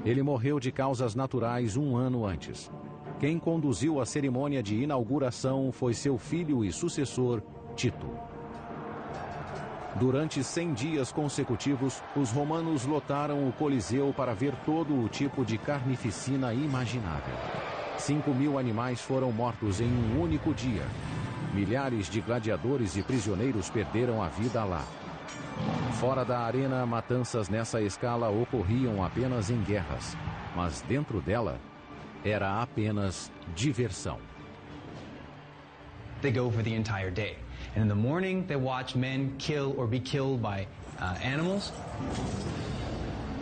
Ele morreu de causas naturais 1 ano antes. Quem conduziu a cerimônia de inauguração foi seu filho e sucessor, Tito. Durante 100 dias consecutivos, os romanos lotaram o Coliseu para ver todo o tipo de carnificina imaginável. 5.000 animais foram mortos em um único dia. Milhares de gladiadores e prisioneiros perderam a vida lá. Fora da arena, matanças nessa escala ocorriam apenas em guerras, mas dentro dela era apenas diversão. They go for the entire day. And in the morning, they watch men kill or be killed by animals.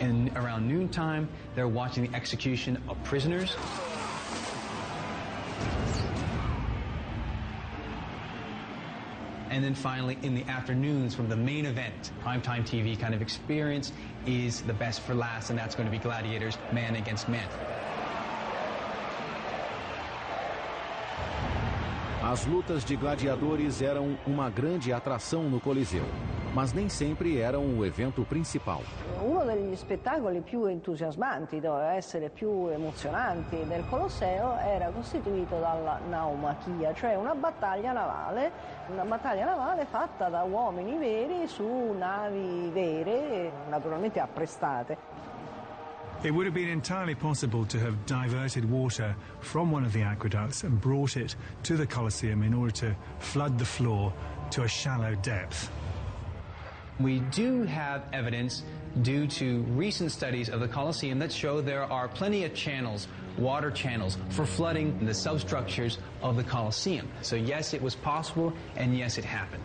And around noontime, they're watching the execution of prisoners. And then finally, in the afternoons, from the main event, primetime TV kind of experience is the best for last, and that's going to be gladiators, man against man. As lutas de gladiadores eram uma grande atração no Coliseu, mas nem sempre eram o evento principal. Uno degli spettacoli più entusiasmanti, doveva essere più emozionanti del Colosseo, era costituito dalla naumachia, cioè una battaglia navale fatta da uomini veri su navi vere, naturalmente apprestate. It would have been entirely possible to have diverted water from one of the aqueducts and brought it to the Colosseum in order to flood the floor to a shallow depth. We do have evidence due to recent studies of the Colosseum that show there are plenty of channels, water channels, for flooding the substructures of the Colosseum. So yes, it was possible, and yes, it happened.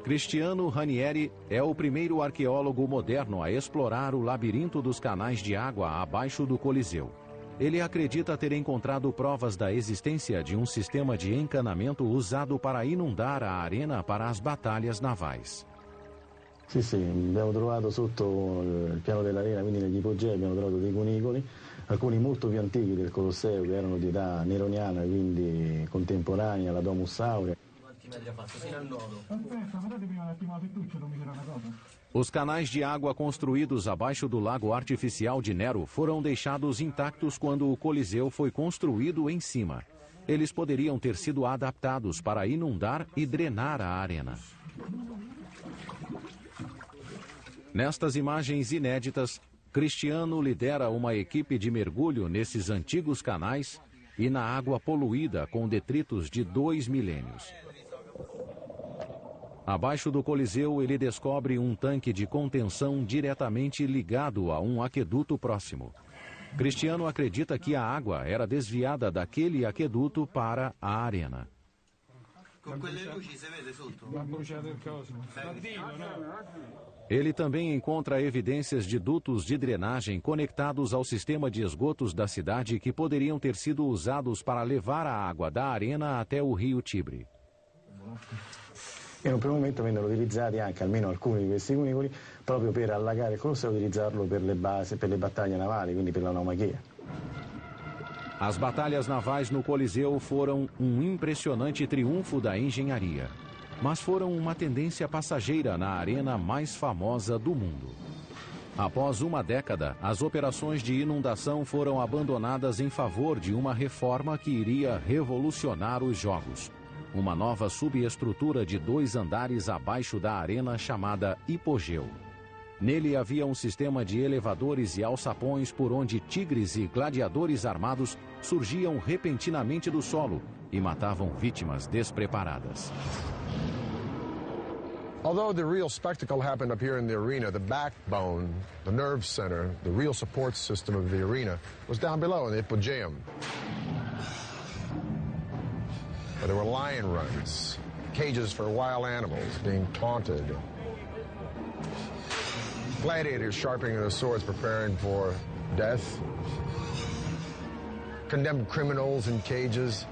Cristiano Ranieri é o primeiro arqueólogo moderno a explorar o labirinto dos canais de água abaixo do Coliseu. Ele acredita ter encontrado provas da existência de um sistema de encanamento usado para inundar a arena para as batalhas navais. Sì, abbiamo trovato sotto il piano dell'arena, quindi negli ipogei, abbiamo trovato dei cunicoli, alcuni molto più antichi del Colosseo, che erano di età neroniana, quindi contemporanea alla Domus Aurea. Os canais de água construídos abaixo do lago artificial de Nero foram deixados intactos quando o Coliseu foi construído em cima. Eles poderiam ter sido adaptados para inundar e drenar a arena. Nestas imagens inéditas, Cristiano lidera uma equipe de mergulho nesses antigos canais e na água poluída com detritos de 2 milênios. Abaixo do Coliseu, ele descobre um tanque de contenção diretamente ligado a um aqueduto próximo. Cristiano acredita que a água era desviada daquele aqueduto para a arena. Ele também encontra evidências de dutos de drenagem conectados ao sistema de esgotos da cidade que poderiam ter sido usados para levar a água da arena até o rio Tibre. In un primo momento vennero utilizzati anche almeno alcuni di questi cunicoli proprio per allagare il Colosseo e utilizzarlo per le basi, per le battaglie navali, quindi per la naumachia. As batalhas navais no Coliseu foram um impressionante triunfo da engenharia, mas foram uma tendência passageira na arena mais famosa do mundo. Após uma década, as operações de inundação foram abandonadas em favor de uma reforma que iria revolucionar os jogos. Uma nova subestrutura de 2 andares abaixo da arena chamada hipogeu. Nele havia um sistema de elevadores e alçapões por onde tigres e gladiadores armados surgiam repentinamente do solo e matavam vítimas despreparadas. Although the real spectacle happened up here in the arena, the backbone, the nerve center, the real support system of the arena was down below in the Hippogeum. There were lion runs, cages for wild animals being taunted, gladiators sharpening their swords preparing for death, condemned criminals in cages.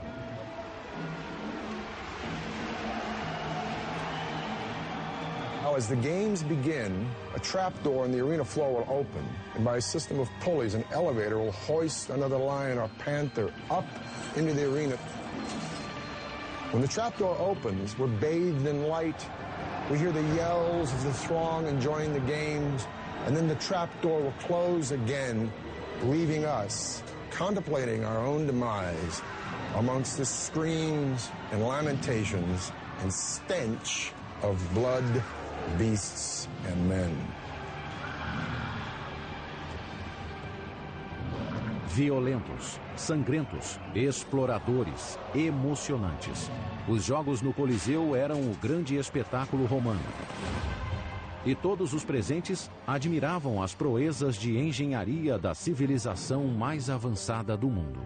Now, as the games begin, a trapdoor in the arena floor will open, and by a system of pulleys, an elevator will hoist another lion or panther up into the arena. When the trapdoor opens, we're bathed in light. We hear the yells of the throng enjoying the games, and then the trapdoor will close again, leaving us contemplating our own demise amongst the screams and lamentations and stench of blood, beasts, and men. Violentos, sangrentos, exploradores, emocionantes. Os jogos no Coliseu eram o grande espetáculo romano. E todos os presentes admiravam as proezas de engenharia da civilização mais avançada do mundo.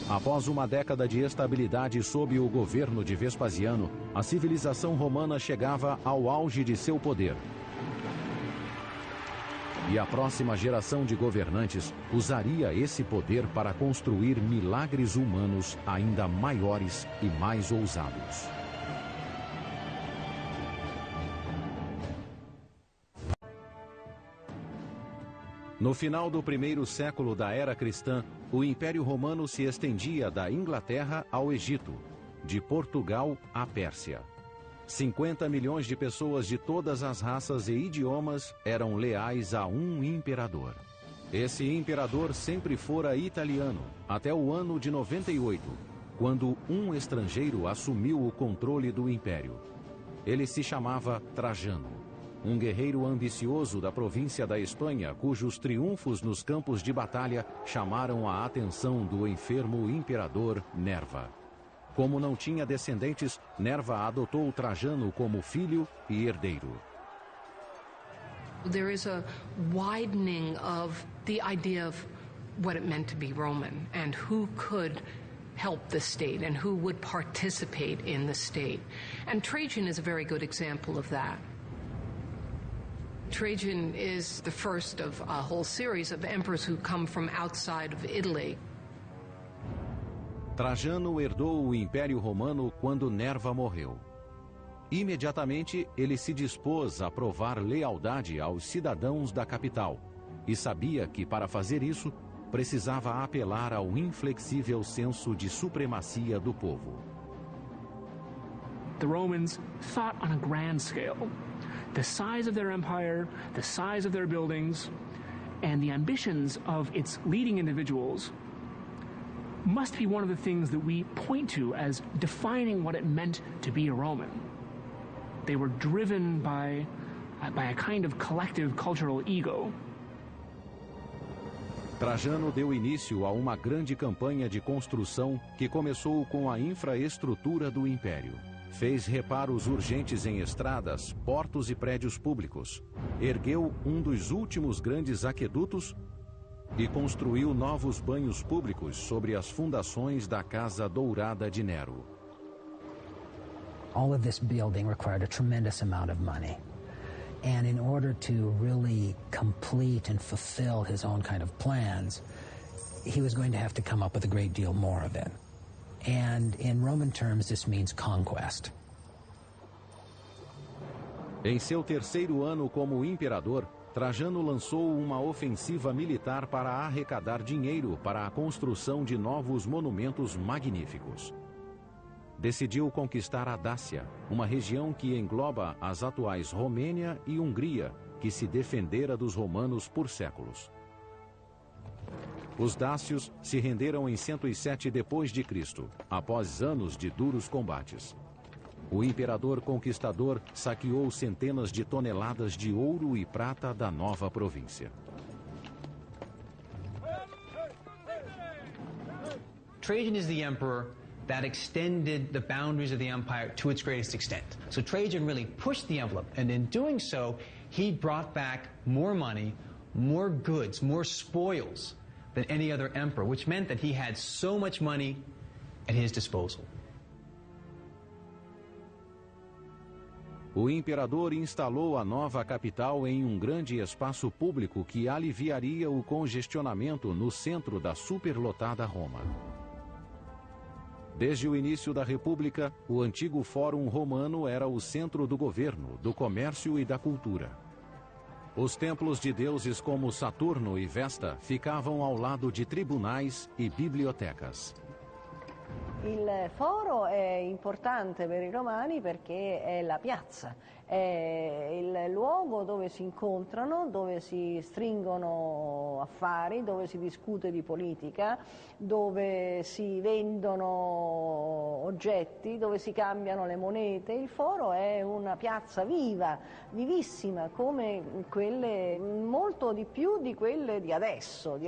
Após uma década de estabilidade sob o governo de Vespasiano, a civilização romana chegava ao auge de seu poder. E a próxima geração de governantes usaria esse poder para construir milagres humanos ainda maiores e mais ousados. No final do primeiro século da era cristã, o Império Romano se estendia da Inglaterra ao Egito, de Portugal à Pérsia. 50 milhões de pessoas de todas as raças e idiomas eram leais a um imperador. Esse imperador sempre fora italiano, até o ano de 98, quando um estrangeiro assumiu o controle do império. Ele se chamava Trajano, um guerreiro ambicioso da província da Espanha, cujos triunfos nos campos de batalha chamaram a atenção do enfermo imperador Nerva. Como não tinha descendentes, Nerva adotou Trajano como filho e herdeiro. There is a widening of the idea of what it meant to be Roman and who could help the state and who would participate in the state. And Trajan is a very good example of that. Trajan is the first of a whole series of emperors who come from outside of Italy. Trajano herdou o Império Romano quando Nerva morreu. Imediatamente, ele se dispôs a provar lealdade aos cidadãos da capital e sabia que, para fazer isso, precisava apelar ao inflexível senso de supremacia do povo. The Romans thought on a grand scale. The size of their empire, the size of their buildings, and the ambitions of its leading individuals must be one of the things that we point to as defining what it meant to be a Roman. They were driven by a kind of collective cultural ego. Trajano deu início a uma grande campanha de construção que começou com a infraestrutura do Império. Fez reparos urgentes em estradas, portos e prédios públicos. Ergueu um dos últimos grandes aquedutos e construiu novos banhos públicos sobre as fundações da Casa Dourada de Nero. All of this building required a tremendous amount of money. And in order to really complete and fulfill his own kind of plans, he was going to have to come up with a great deal more of it. And in Roman terms, this means conquest. Em seu terceiro ano como imperador, Trajano lançou uma ofensiva militar para arrecadar dinheiro para a construção de novos monumentos magníficos. Decidiu conquistar a Dácia, uma região que engloba as atuais Romênia e Hungria, que se defendera dos romanos por séculos. Os dácios se renderam em 107 d.C., após anos de duros combates. O imperador conquistador saqueou centenas de toneladas de ouro e prata da nova província. Trajan is the emperor that extended the boundaries of the empire to its greatest extent. So Trajan really pushed the envelope, and in doing so, he brought back more money, more goods, more spoils than any other emperor, which meant that he had so much money at his disposal. O imperador instalou a nova capital em um grande espaço público que aliviaria o congestionamento no centro da superlotada Roma. Desde o início da República, o antigo Fórum Romano era o centro do governo, do comércio e da cultura. Os templos de deuses como Saturno e Vesta ficavam ao lado de tribunais e bibliotecas. Il foro è importante per i romani perché è la piazza, è il luogo dove si incontrano, dove si stringono affari, dove si discute di politica, dove si vendono oggetti, dove si cambiano le monete. Il foro è una piazza viva, vivissima, come quelle, molto di più di quelle di adesso.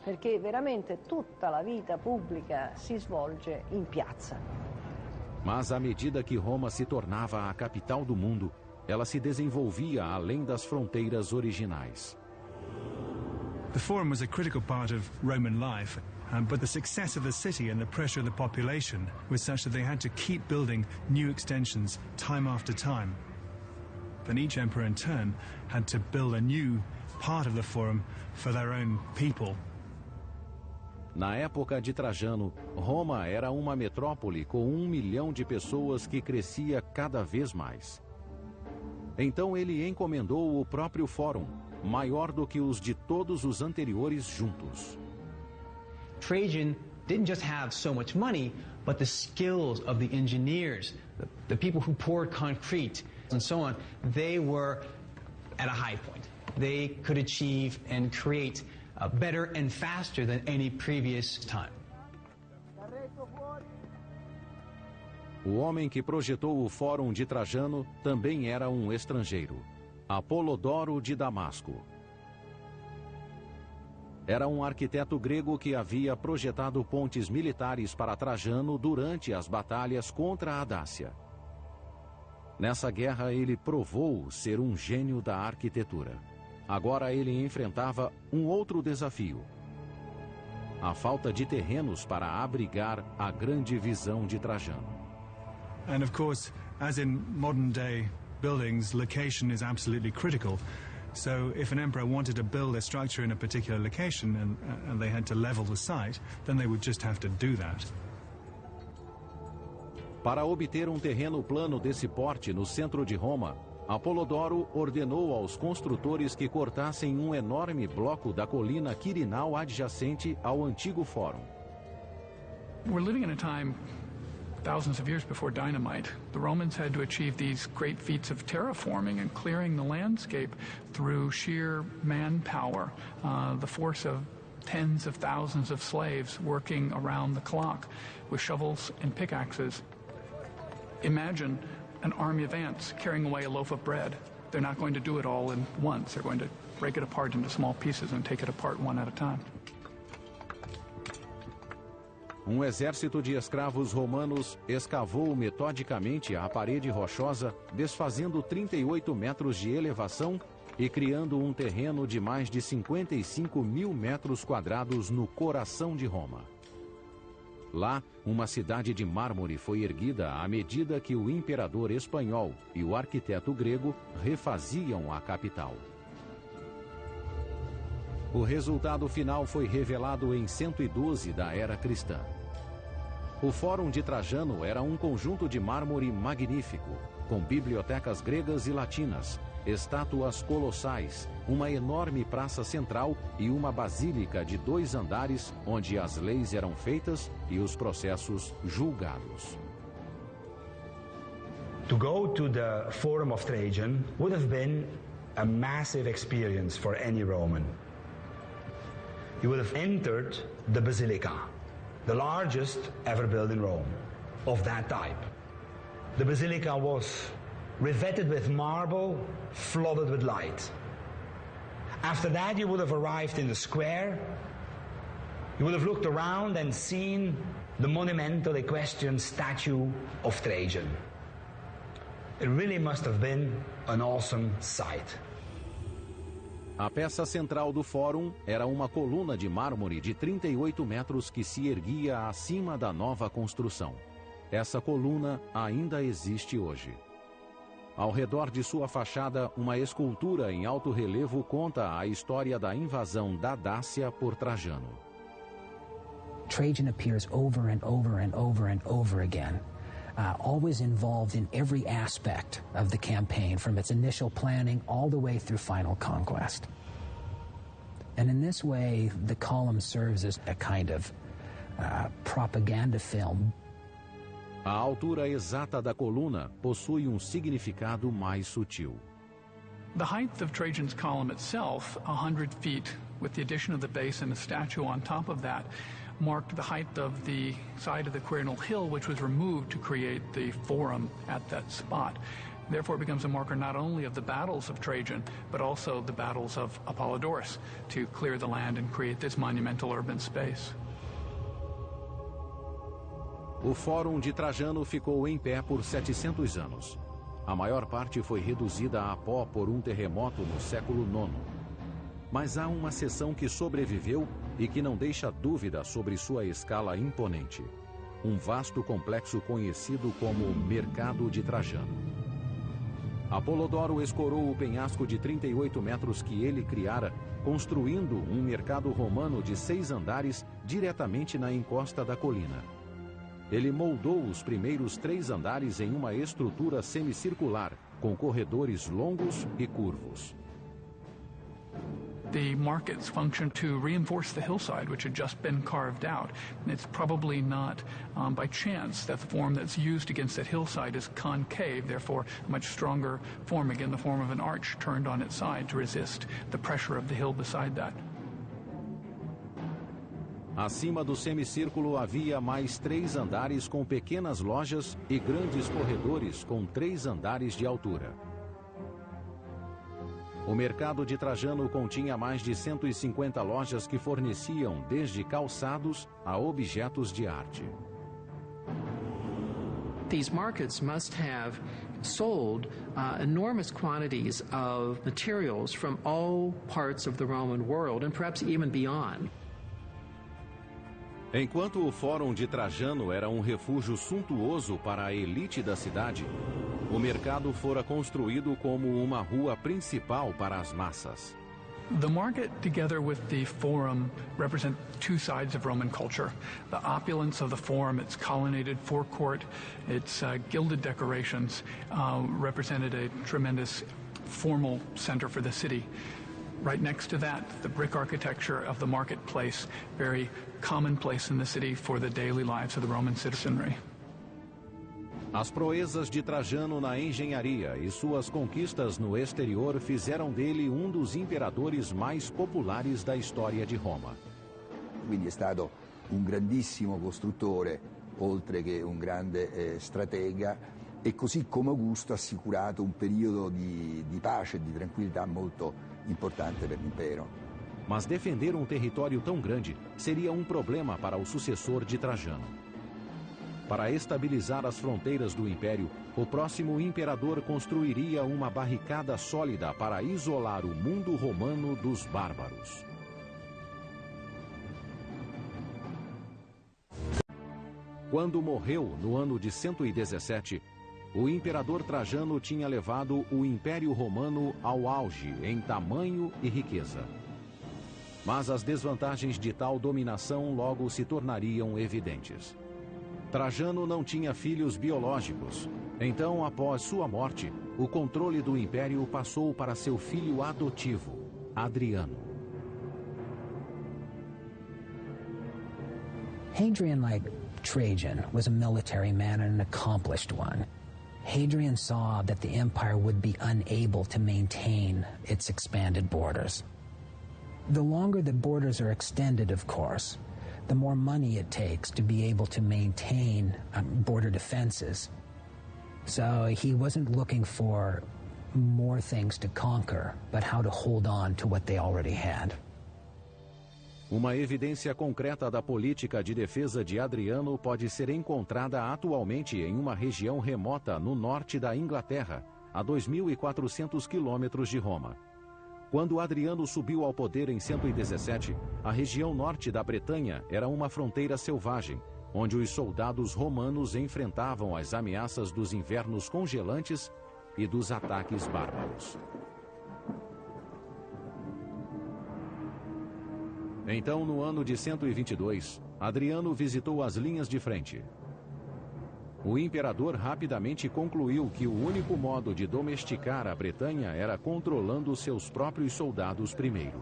Perché veramente tutta la vita pubblica si svolge in piazza. Mas à medida que Roma se tornava a capital do mundo, ela se desenvolvia além das fronteiras originais. The Forum was a critical part of Roman life, but the success of the city and the pressure of the population was such that they had to keep building new extensions time after time. Then each emperor in turn had to build a new part of the Forum for their own people. Na época de Trajano, Roma era uma metrópole com 1 milhão de pessoas que crescia cada vez mais. Então ele encomendou o próprio Fórum, maior do que os de todos os anteriores juntos. Trajan didn't just have so much money, but the skills of the engineers, the people who poured concrete and so on, they were at a high point. They could achieve and create better and faster than any previous time. O homem que projetou o Fórum de Trajano também era um estrangeiro, Apolodoro de Damasco. Era um arquiteto grego que havia projetado pontes militares para Trajano durante as batalhas contra a Dácia. Nessa guerra ele provou ser um gênio da arquitetura. Agora ele enfrentava um outro desafio: a falta de terrenos para abrigar a grande visão de Trajano. And of course, as in modern day buildings, location is absolutely critical. So if an emperor wanted to build a structure in a particular location and they had to level the site, then they would just have to do that. Para obter um terreno plano desse porte no centro de Roma, Apolodoro ordenou aos construtores que cortassem um enorme bloco da colina Quirinal adjacente ao antigo fórum. We're living in a time thousands of years before dynamite. The Romans had to achieve these great feats of terraforming and clearing the landscape through sheer manpower, the force of tens of thousands of slaves working around the clock with shovels and pickaxes. Imagine an army of ants carrying away a loaf of bread. They're not going to do it all in once. They're going to break it apart into small pieces and take it apart one at a time. Um exército de escravos romanos escavou metodicamente a parede rochosa, desfazendo 38 metros de elevação e criando um terreno de mais de 55 mil metros quadrados no coração de Roma. Lá, uma cidade de mármore foi erguida à medida que o imperador espanhol e o arquiteto grego refaziam a capital. O resultado final foi revelado em 112 da era cristã. O Fórum de Trajano era um conjunto de mármore magnífico, com bibliotecas gregas e latinas, estátuas colossais, uma enorme praça central e uma basílica de 2 andares, onde as leis eram feitas e os processos julgados. To go to the Forum of Trajan would have been a massive experience for any Roman. You would have entered the Basilica, the largest ever built in Rome, of that type. The Basilica was revetted with marble, flooded with light. After that, you would have arrived in the square. You would have looked around and seen the monumental equestrian statue of Trajan. It really must have been an awesome sight. A peça central do fórum era uma coluna de mármore de 38 metros que se erguia acima da nova construção. Essa coluna ainda existe hoje. Ao redor de sua fachada, uma escultura em alto relevo conta a história da invasão da Dácia por Trajano. Trajan appears over and over and over and over again, always involved in every aspect of the campaign, from its initial planning all the way through final conquest. And in this way, the column serves as a kind of propaganda film. A altura exata da coluna possui significado mais sutil. The height of Trajan's column itself, 100 feet, with the addition of the base and a statue on top of that, marked the height of the side of the Quirinal Hill, which was removed to create the forum at that spot. Therefore, it becomes a marker not only of the battles of Trajan, but also the battles of Apollodorus to clear the land and create this monumental urban space. O Fórum de Trajano ficou em pé por 700 anos. A maior parte foi reduzida a pó por um terremoto no século IX. Mas há uma seção que sobreviveu e que não deixa dúvida sobre sua escala imponente. Um vasto complexo conhecido como Mercado de Trajano. Apolodoro escorou o penhasco de 38 metros que ele criara, construindo um mercado romano de 6 andares diretamente na encosta da colina. Ele moldou os primeiros 3 andares em uma estrutura semicircular, com corredores longos e curvos. The markets functioned to reinforce the hillside, which had just been carved out. And it's probably not by chance that the form that's used against that hillside is concave, therefore a much stronger form, again the form of an arch turned on its side to resist the pressure of the hill beside that. Acima do semicírculo havia mais 3 andares com pequenas lojas e grandes corredores com 3 andares de altura. O mercado de Trajano continha mais de 150 lojas que forneciam desde calçados a objetos de arte. These markets must have sold enormous quantities of materials from all parts of the Roman world and perhaps even beyond. Enquanto o Fórum de Trajano era um refúgio suntuoso para a elite da cidade, O mercado fora construído como uma rua principal para as massas. The market, together with the forum, represent two sides of Roman culture. The opulence of the forum, its colonnaded forecourt, its gilded decorations, represented a tremendous formal center for the city. Right next to that, the brick architecture of the marketplace, very commonplace in the city for the daily lives of the Roman citizenry. As proezas de Trajano na engenharia e suas conquistas no exterior fizeram dele um dos imperadores mais populares da história de Roma. Quindi è stato un grandissimo costruttore, oltre che un grande stratega, e così come Augusto ha assicurato un periodo di pace e di tranquillità molto importante per l'impero. Mas defender um território tão grande seria um problema para o sucessor de Trajano. Para estabilizar as fronteiras do império, o próximo imperador construiria uma barricada sólida para isolar o mundo romano dos bárbaros. Quando morreu no ano de 117, o imperador Trajano tinha levado o Império Romano ao auge em tamanho e riqueza. Mas as desvantagens de tal dominação logo se tornariam evidentes. Trajano não tinha filhos biológicos. Então, após sua morte, o controle do império passou para seu filho adotivo, Adriano. Hadrian, like Trajan, was a military man and an accomplished one. Hadrian saw that the empire would be unable to maintain its expanded borders. The longer the borders are extended, of course, the more money it takes to be able to maintain border defenses. So he wasn't looking for more things to conquer, but how to hold on to what they already had. Uma evidência concreta da política de defesa de Adriano pode ser encontrada atualmente em uma região remota no norte da Inglaterra, a 2.400 quilômetros de Roma. Quando Adriano subiu ao poder em 117, a região norte da Bretanha era uma fronteira selvagem, onde os soldados romanos enfrentavam as ameaças dos invernos congelantes e dos ataques bárbaros. Então, no ano de 122, Adriano visitou as linhas de frente. O imperador rapidamente concluiu que o único modo de domesticar a Bretanha era controlando seus próprios soldados primeiro.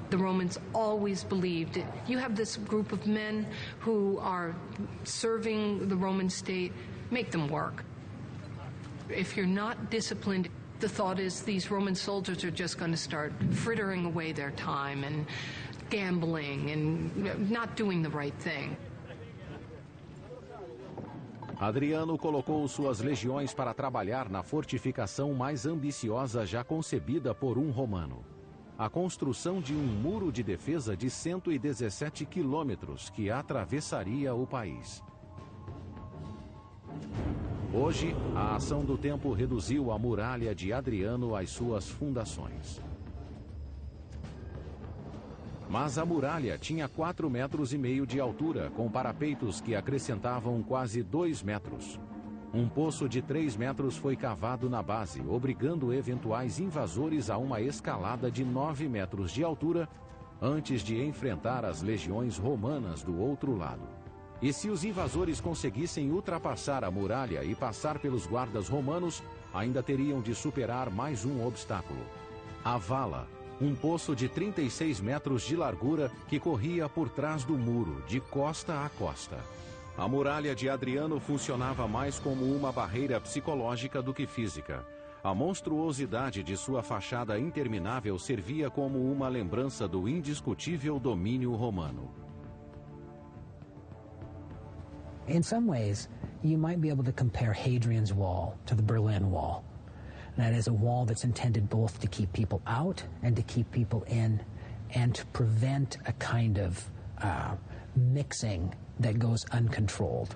The Romans always believed it. You have this group of men who are serving the Roman state, make them work. If you're not disciplined, the thought is these Roman soldiers are just going to start frittering away their time and gambling and not doing the right thing. Adriano colocou suas legiões para trabalhar na fortificação mais ambiciosa já concebida por um romano. A construção de um muro de defesa de 117 quilômetros que atravessaria o país. Hoje, a ação do tempo reduziu a muralha de Adriano às suas fundações. Mas a muralha tinha 4,5 metros de altura, com parapeitos que acrescentavam quase 2 metros. Um poço de 3 metros foi cavado na base, obrigando eventuais invasores a uma escalada de 9 metros de altura, antes de enfrentar as legiões romanas do outro lado. E se os invasores conseguissem ultrapassar a muralha e passar pelos guardas romanos, ainda teriam de superar mais um obstáculo: a vala, um poço de 36 metros de largura que corria por trás do muro, de costa a costa. A muralha de Adriano funcionava mais como uma barreira psicológica do que física. A monstruosidade de sua fachada interminável servia como uma lembrança do indiscutível domínio romano. In some ways, you might be able to compare Hadrian's Wall to the Berlin Wall. That is a wall that's intended both to keep people out and to keep people in, and to prevent a kind of mixing that goes uncontrolled.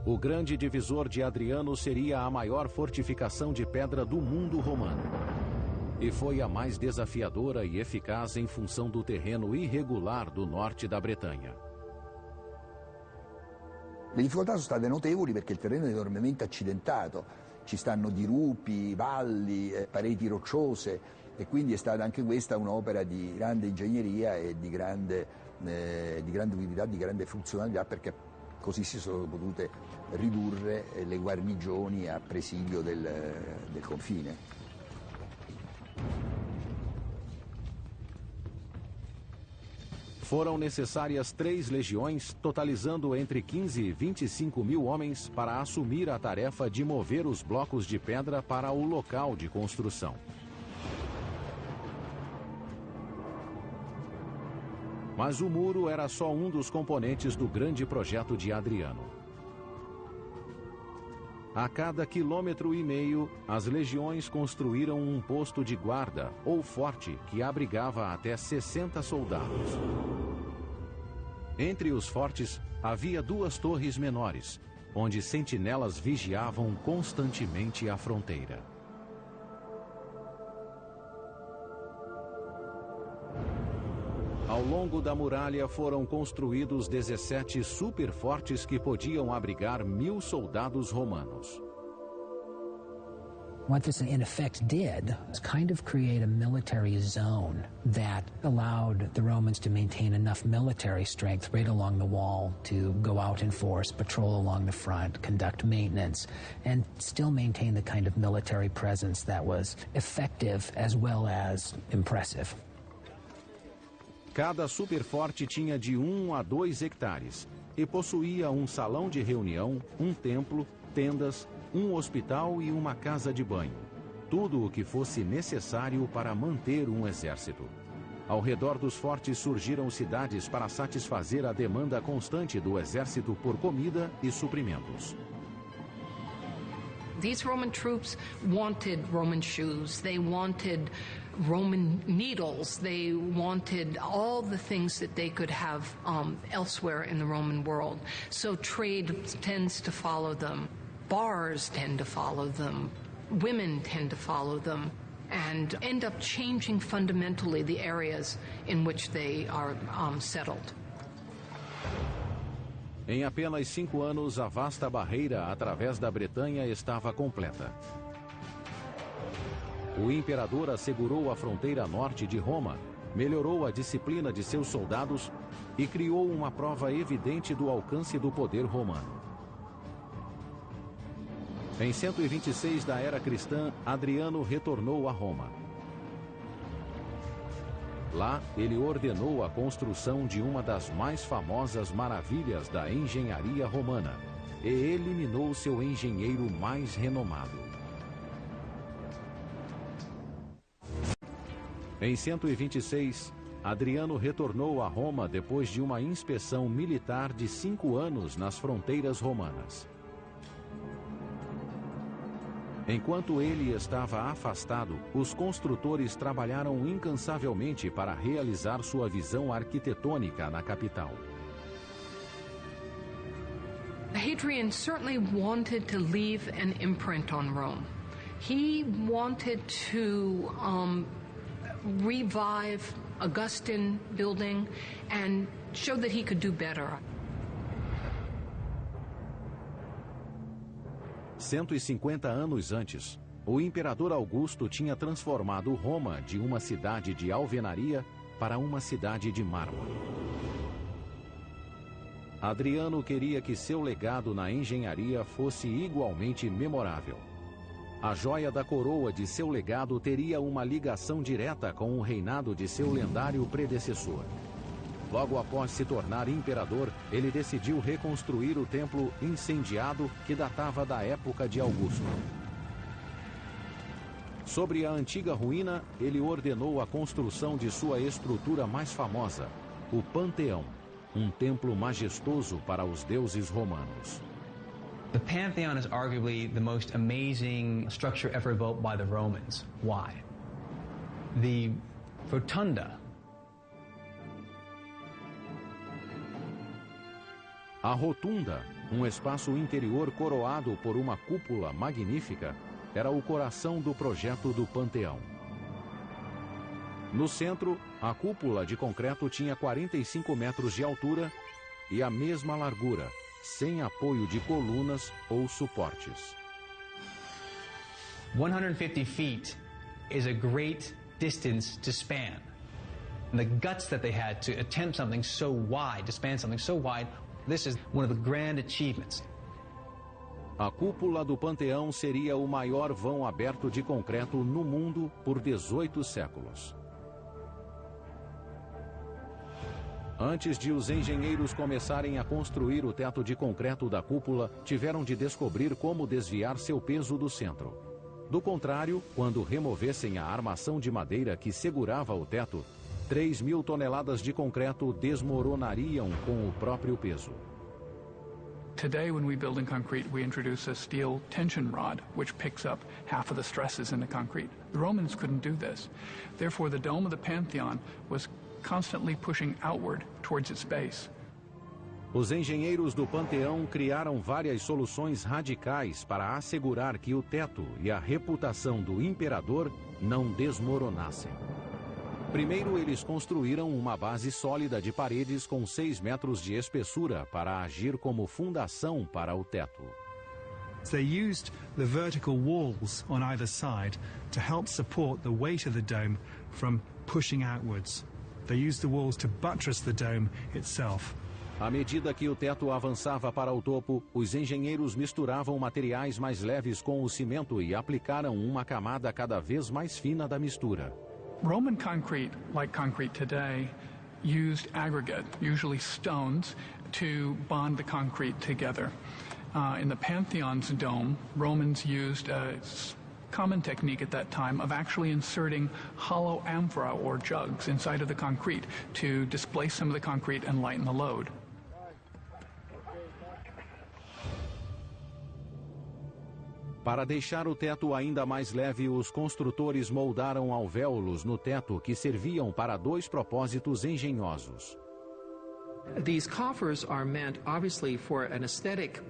O grande divisor de Adriano seria a maior fortificação de pedra do mundo romano. E foi a mais desafiadora e eficaz em função do terreno irregular do norte da Bretanha. Le difficoltà sono state notevoli perché il terreno è enormemente accidentato, ci stanno dirupi, valli, pareti rocciose e quindi è stata anche questa un'opera di grande ingegneria e di grande utilità, di grande funzionalità, perché così si sono potute ridurre le guarnigioni a presidio del confine. Foram necessárias 3 legiões, totalizando entre 15 e 25 mil homens, para assumir a tarefa de mover os blocos de pedra para o local de construção. Mas o muro era só um dos componentes do grande projeto de Adriano. A cada 1,5 quilômetro, as legiões construíram um posto de guarda, ou forte, que abrigava até 60 soldados. Entre os fortes, havia 2 torres menores, onde sentinelas vigiavam constantemente a fronteira. Ao longo da muralha foram construídos 17 superfortes que podiam abrigar 1.000 soldados romanos. What this in effect did was kind of create a military zone that allowed the Romans to maintain enough military strength right along the wall to go out in force, patrol along the front, conduct maintenance, and still maintain the kind of military presence that was effective as well as impressive. Cada superforte tinha de 1 a 2 hectares e possuía um salão de reunião, um templo, tendas, um hospital e uma casa de banho. Tudo o que fosse necessário para manter um exército. Ao redor dos fortes surgiram cidades para satisfazer a demanda constante do exército por comida e suprimentos. These Roman troops wanted Roman shoes, they wanted Roman needles, they wanted all the things that they could have elsewhere in the Roman world. So trade tends to follow them, bars tend to follow them, women tend to follow them, and end up changing fundamentally the areas in which they are settled. Em apenas 5 anos, a vasta barreira através da Bretanha estava completa. O imperador assegurou a fronteira norte de Roma, melhorou a disciplina de seus soldados e criou uma prova evidente do alcance do poder romano. Em 126 da era cristã, Adriano retornou a Roma. Lá, ele ordenou a construção de uma das mais famosas maravilhas da engenharia romana e eliminou seu engenheiro mais renomado. Em 126, Adriano retornou a Roma depois de uma inspeção militar de 5 anos nas fronteiras romanas. Enquanto ele estava afastado, os construtores trabalharam incansavelmente para realizar sua visão arquitetônica na capital. Hadrian certainly wanted to leave an imprint on Rome. He wanted to revive Augustan building and show that he could do better. 150 anos antes, o imperador Augusto tinha transformado Roma de uma cidade de alvenaria para uma cidade de mármore. Adriano queria que seu legado na engenharia fosse igualmente memorável. A joia da coroa de seu legado teria uma ligação direta com o reinado de seu lendário predecessor. Logo após se tornar imperador, ele decidiu reconstruir o templo incendiado que datava da época de Augusto. Sobre a antiga ruína, ele ordenou a construção de sua estrutura mais famosa, o Panteão, um templo majestoso para os deuses romanos. The Pantheon is arguably the most amazing structure ever built by the Romans. Why? The Rotunda. A Rotunda, um espaço interior coroado por uma cúpula magnífica, era o coração do projeto do Panteão. No centro, a cúpula de concreto tinha 45 metros de altura e a mesma largura, sem apoio de colunas ou suportes. 150 feet is a great distance to span. And the guts that they had to attempt something so wide, to span something so wide, this is one of the grand achievements. A cúpula do Panteão seria o maior vão aberto de concreto no mundo por 18 séculos. Antes de os engenheiros começarem a construir o teto de concreto da cúpula, tiveram de descobrir como desviar seu peso do centro. Do contrário, quando removessem a armação de madeira que segurava o teto, 3.000 toneladas de concreto desmoronariam com o próprio peso. Today, when we build in concrete, we introduce a steel tension rod, which picks up half of the stresses in the concrete. The Romans couldn't do this. Therefore, the dome of the Pantheon was constantly pushing outward towards its base. Os engenheiros do Panteão criaram várias soluções radicais para assegurar que o teto e a reputação do imperador não desmoronassem. Primeiro, eles construíram uma base sólida de paredes com 6 metros de espessura para agir como fundação para o teto. They used the vertical walls on either side to help support the weight of the dome from pushing outwards. They used the walls to buttress the dome itself. À medida que o teto avançava para o topo, os engenheiros misturavam materiais mais leves com o cimento e aplicaram uma camada cada vez mais fina da mistura. Roman concrete, like concrete today, used aggregate, usually stones, to bond the concrete together. In the Pantheon's dome, Romans used a common technique at that time of actually inserting hollow amphora or jugs inside of the concrete to displace some of the concrete and lighten the load. Para deixar o teto ainda mais leve, os construtores moldaram alvéolos no teto que serviam para 2 propósitos engenhosos. These coffers are meant, obviously, for an aesthetic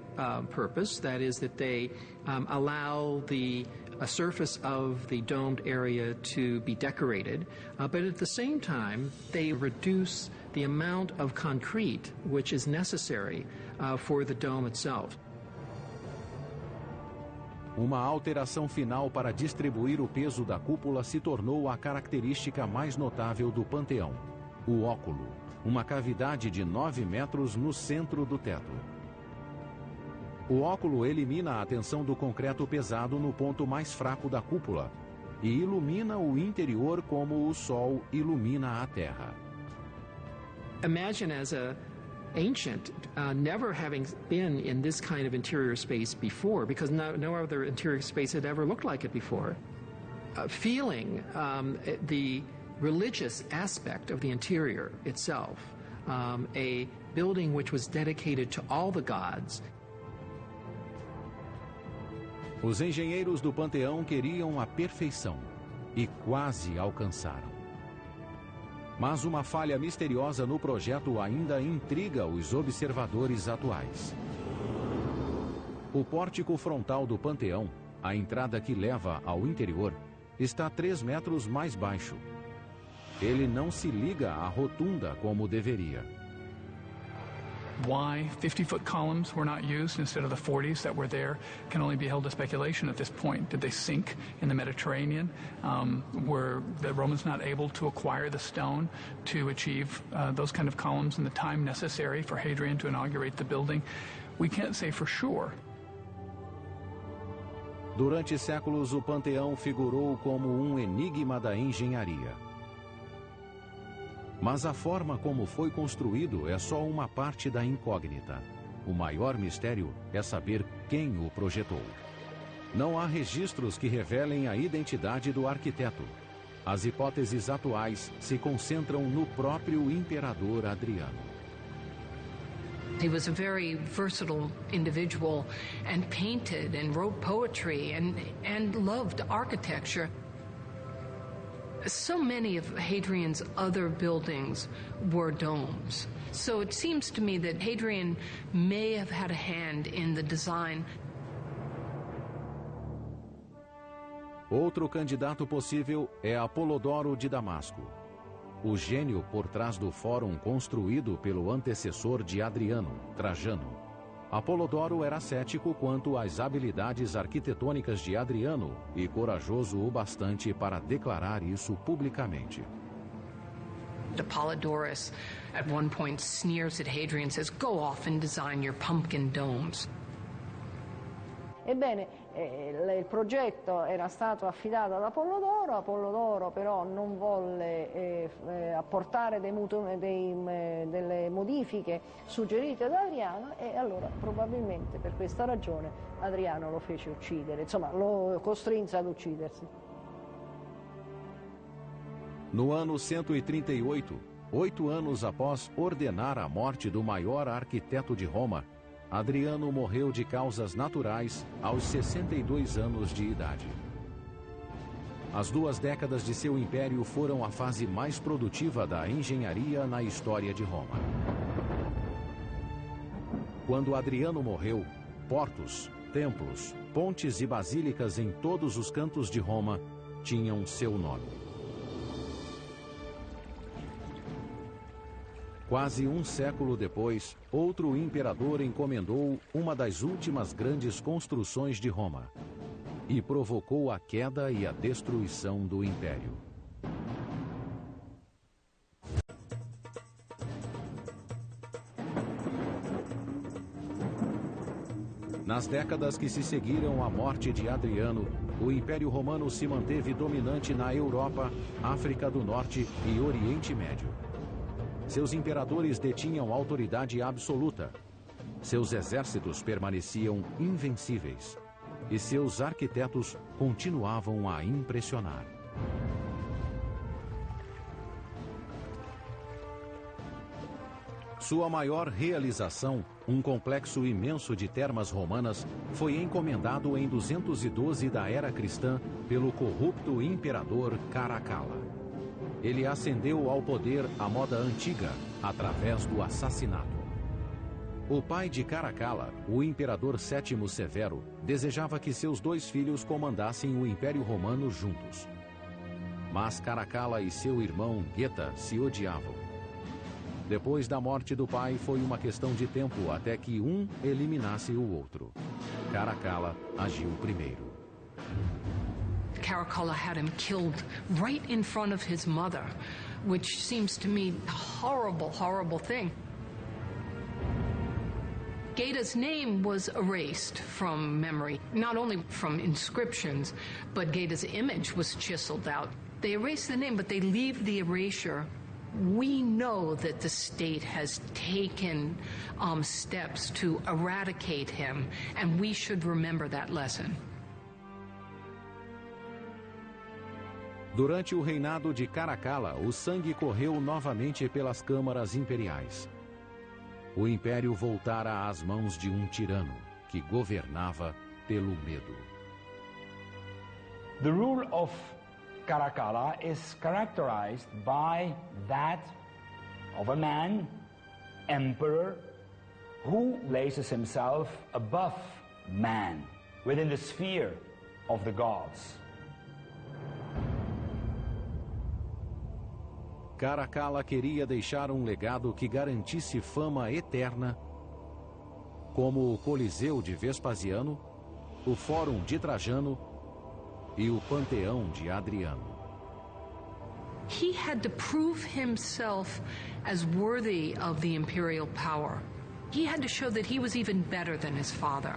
purpose. That is, that they allow the surface of the domed area to be decorated. But at the same time, they reduce the amount of concrete which is necessary for the dome itself. Uma alteração final para distribuir o peso da cúpula se tornou a característica mais notável do Panteão: o óculo, uma cavidade de 9 metros no centro do teto. O óculo elimina a tensão do concreto pesado no ponto mais fraco da cúpula e ilumina o interior como o sol ilumina a terra. Imagine as a ancient, never having been in this kind of interior space before, because no other interior space had ever looked like it before. Feeling the religious aspect of the interior itself, a building which was dedicated to all the gods. Os engenheiros do Panteão queriam a perfeição e quase alcançaram. Mas uma falha misteriosa no projeto ainda intriga os observadores atuais. O pórtico frontal do Panteão, a entrada que leva ao interior, está 3 metros mais baixo. Ele não se liga à rotunda como deveria. Why 50-foot columns were not used instead of the 40s that were there can only be held to speculation at this point. Did they sink in the Mediterranean? Were the Romans not able to acquire the stone to achieve those kind of columns in the time necessary for Hadrian to inaugurate the building? We can't say for sure. Durante séculos, o Panteão figurou como um enigma da engenharia. Mas a forma como foi construído é só uma parte da incógnita. O maior mistério é saber quem o projetou. Não há registros que revelem a identidade do arquiteto. As hipóteses atuais se concentram no próprio imperador Adriano. He was a very versatile individual and painted and wrote poetry and loved architecture. So many of Hadrian's other buildings were domes. So it seems to me that Hadrian may have had a hand in the design. Outro candidato possível é Apolodoro de Damasco, o gênio por trás do fórum construído pelo antecessor de Adriano, Trajano. Apolodoro era cético quanto às habilidades arquitetônicas de Adriano e corajoso o bastante para declarar isso publicamente. Apollodorus, at one point, sneers at Hadrian and says, "Go off and design your pumpkin domes." Ebbene, il progetto era stato affidato ad Apollodoro però non volle apportare delle modifiche suggerite da Adriano e allora probabilmente per questa ragione Adriano lo fece uccidere, insomma lo costrinse ad uccidersi. No ano 138, 8 anos após ordenar a morte do maior arquiteto de Roma, Adriano morreu de causas naturais aos 62 anos de idade. As 2 décadas de seu império foram a fase mais produtiva da engenharia na história de Roma. Quando Adriano morreu, portos, templos, pontes e basílicas em todos os cantos de Roma tinham seu nome. Quase um século depois, outro imperador encomendou uma das últimas grandes construções de Roma e provocou a queda e a destruição do império. Nas décadas que se seguiram à morte de Adriano, o Império Romano se manteve dominante na Europa, África do Norte e Oriente Médio. Seus imperadores detinham autoridade absoluta. Seus exércitos permaneciam invencíveis. E seus arquitetos continuavam a impressionar. Sua maior realização, um complexo imenso de termas romanas, foi encomendado em 212 da era cristã pelo corrupto imperador Caracalla. Ele ascendeu ao poder à moda antiga, através do assassinato. O pai de Caracalla, o imperador Sétimo Severo, desejava que seus 2 filhos comandassem o Império Romano juntos. Mas Caracalla e seu irmão Geta se odiavam. Depois da morte do pai, foi uma questão de tempo até que um eliminasse o outro. Caracalla agiu primeiro. Caracalla had him killed right in front of his mother, which seems to me a horrible, horrible thing. Geta's name was erased from memory, not only from inscriptions, but Geta's image was chiseled out. They erase the name, but they leave the erasure. We know that the state has taken steps to eradicate him, and we should remember that lesson. Durante o reinado de Caracalla, o sangue correu novamente pelas câmaras imperiais. O império voltara às mãos de um tirano que governava pelo medo. The rule of Caracalla is characterized by that of a man, emperor, who places himself above man, within the sphere of the gods. Caracalla queria deixar um legado que garantisse fama eterna, como o Coliseu de Vespasiano, o Fórum de Trajano e o Panteão de Adriano. He had to prove himself as worthy of the imperial power. He had to show that he was even better than his father.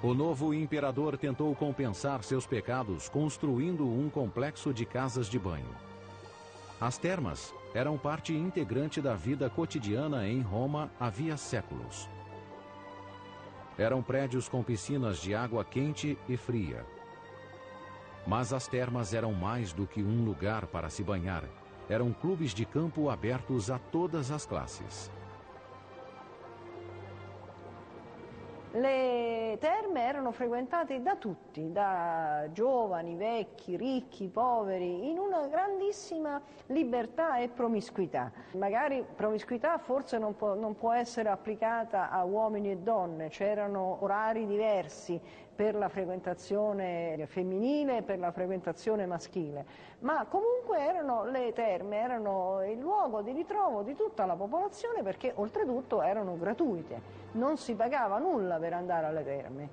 O novo imperador tentou compensar seus pecados construindo um complexo de casas de banho. As termas eram parte integrante da vida cotidiana em Roma havia séculos. Eram prédios com piscinas de água quente e fria. Mas as termas eram mais do que um lugar para se banhar. Eram clubes de campo abertos a todas as classes. Le terme erano frequentate da tutti, da giovani, vecchi, ricchi, poveri, in una grandissima libertà e promiscuità. Magari promiscuità forse non può essere applicata a uomini e donne, c'erano orari diversi per la frequentazione femminile e per la frequentazione maschile, ma comunque le terme erano il luogo di ritrovo di tutta la popolazione perché oltretutto erano gratuite, non si pagava nulla per andare alle terme.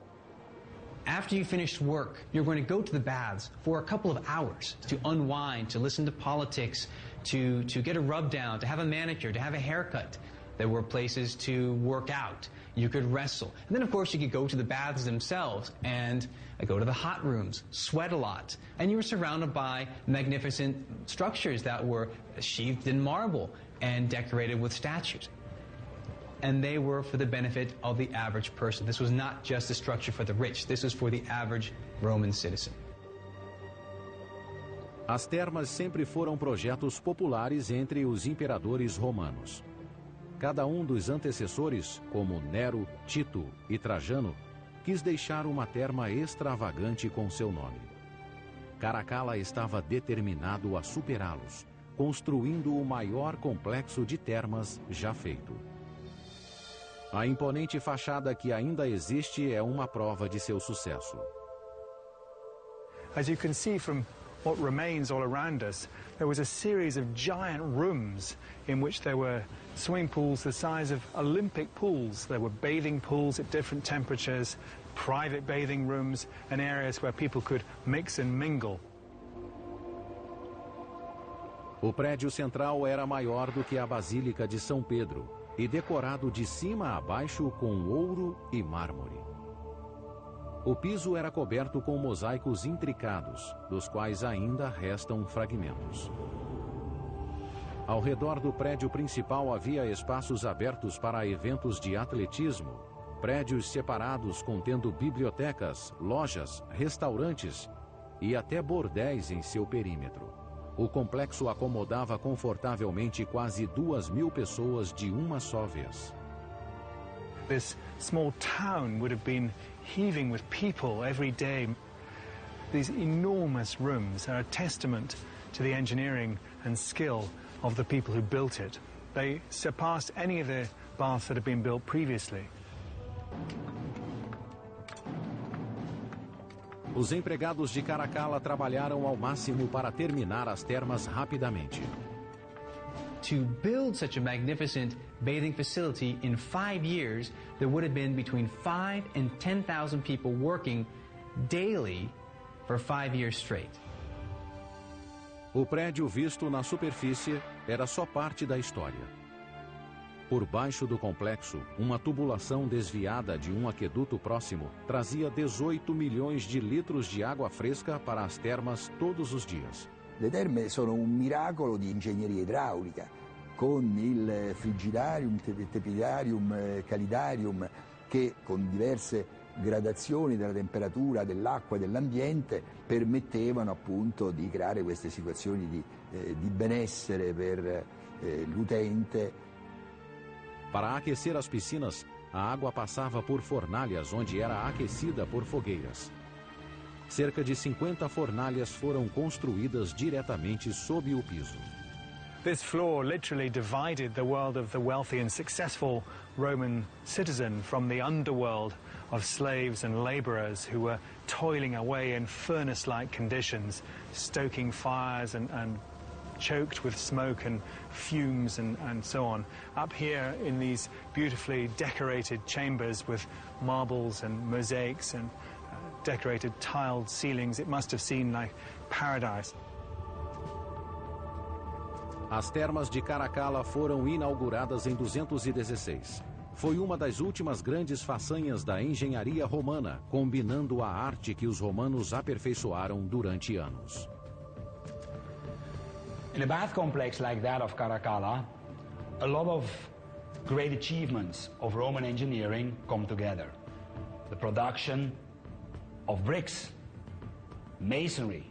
After you finished work, you're going to go to the baths for a couple of hours to unwind, to listen to politics, to get a rub down, to have a manicure, to have a haircut. There were places to work out. You could wrestle. And then, of course, you could go to the baths themselves and go to the hot rooms, sweat a lot. And you were surrounded by magnificent structures that were sheathed in marble and decorated with statues. And they were for the benefit of the average person. This was not just a structure for the rich. This was for the average Roman citizen. As termas sempre foram projetos populares entre os imperadores romanos. Cada dos antecessores, como Nero, Tito e Trajano, quis deixar uma terma extravagante com seu nome. Caracalla estava determinado a superá-los, construindo o maior complexo de termas já feito. A imponente fachada que ainda existe é uma prova de seu sucesso. As you can see from what remains all around us, there was a series of giant rooms in which there were swimming pools the size of Olympic pools. There were bathing pools at different temperatures, private bathing rooms, and areas where people could mix and mingle. O prédio central era maior do que a Basílica de São Pedro e decorado de cima a baixo com ouro e mármore. O piso era coberto com mosaicos intricados, dos quais ainda restam fragmentos. Ao redor do prédio principal havia espaços abertos para eventos de atletismo, prédios separados contendo bibliotecas, lojas, restaurantes e até bordéis em seu perímetro. O complexo acomodava confortavelmente quase 2.000 pessoas de uma só vez. This small town would have been heaving with people every day. These enormous rooms are a testament to the engineering and skill of the people who built it. They surpassed any of the baths that had been built previously. Os empregados de Caracalla trabalharam ao máximo para terminar as termas rapidamente. To build such a magnificent bathing facility in 5 years, there would have been between 5,000 and 10,000 people working daily for 5 years straight. O prédio visto na superfície era só parte da história. Por baixo do complexo, uma tubulação desviada de um aqueduto próximo trazia 18 milhões de litros de água fresca para as termas todos os dias. Le terme sono un miracolo di ingegneria idraulica, con il frigidarium, tepidarium, calidarium, che con diverse gradazioni della temperatura dell'acqua e dell'ambiente permettevano appunto di creare queste situazioni di benessere per l'utente. Para aquecer as piscinas, a água passava por fornalhas onde era aquecida por fogueiras. Cerca de 50 fornalhas foram construídas diretamente sob o piso. This floor literally divided the world of the wealthy and successful Roman citizen from the underworld of slaves and laborers who were toiling away in furnace-like conditions, stoking fires and choked with smoke and fumes and so on. Up here in these beautifully decorated chambers with marbles and mosaics and decorated tiled ceilings, it must have seemed like paradise. As termas de Caracalla foram inauguradas em 216. Foi uma das últimas grandes façanhas da engenharia romana, combinando a arte que os romanos aperfeiçoaram durante anos. In a bath complex like that of Caracalla, a lot of great achievements of Roman engineering come together. The production of bricks, masonry,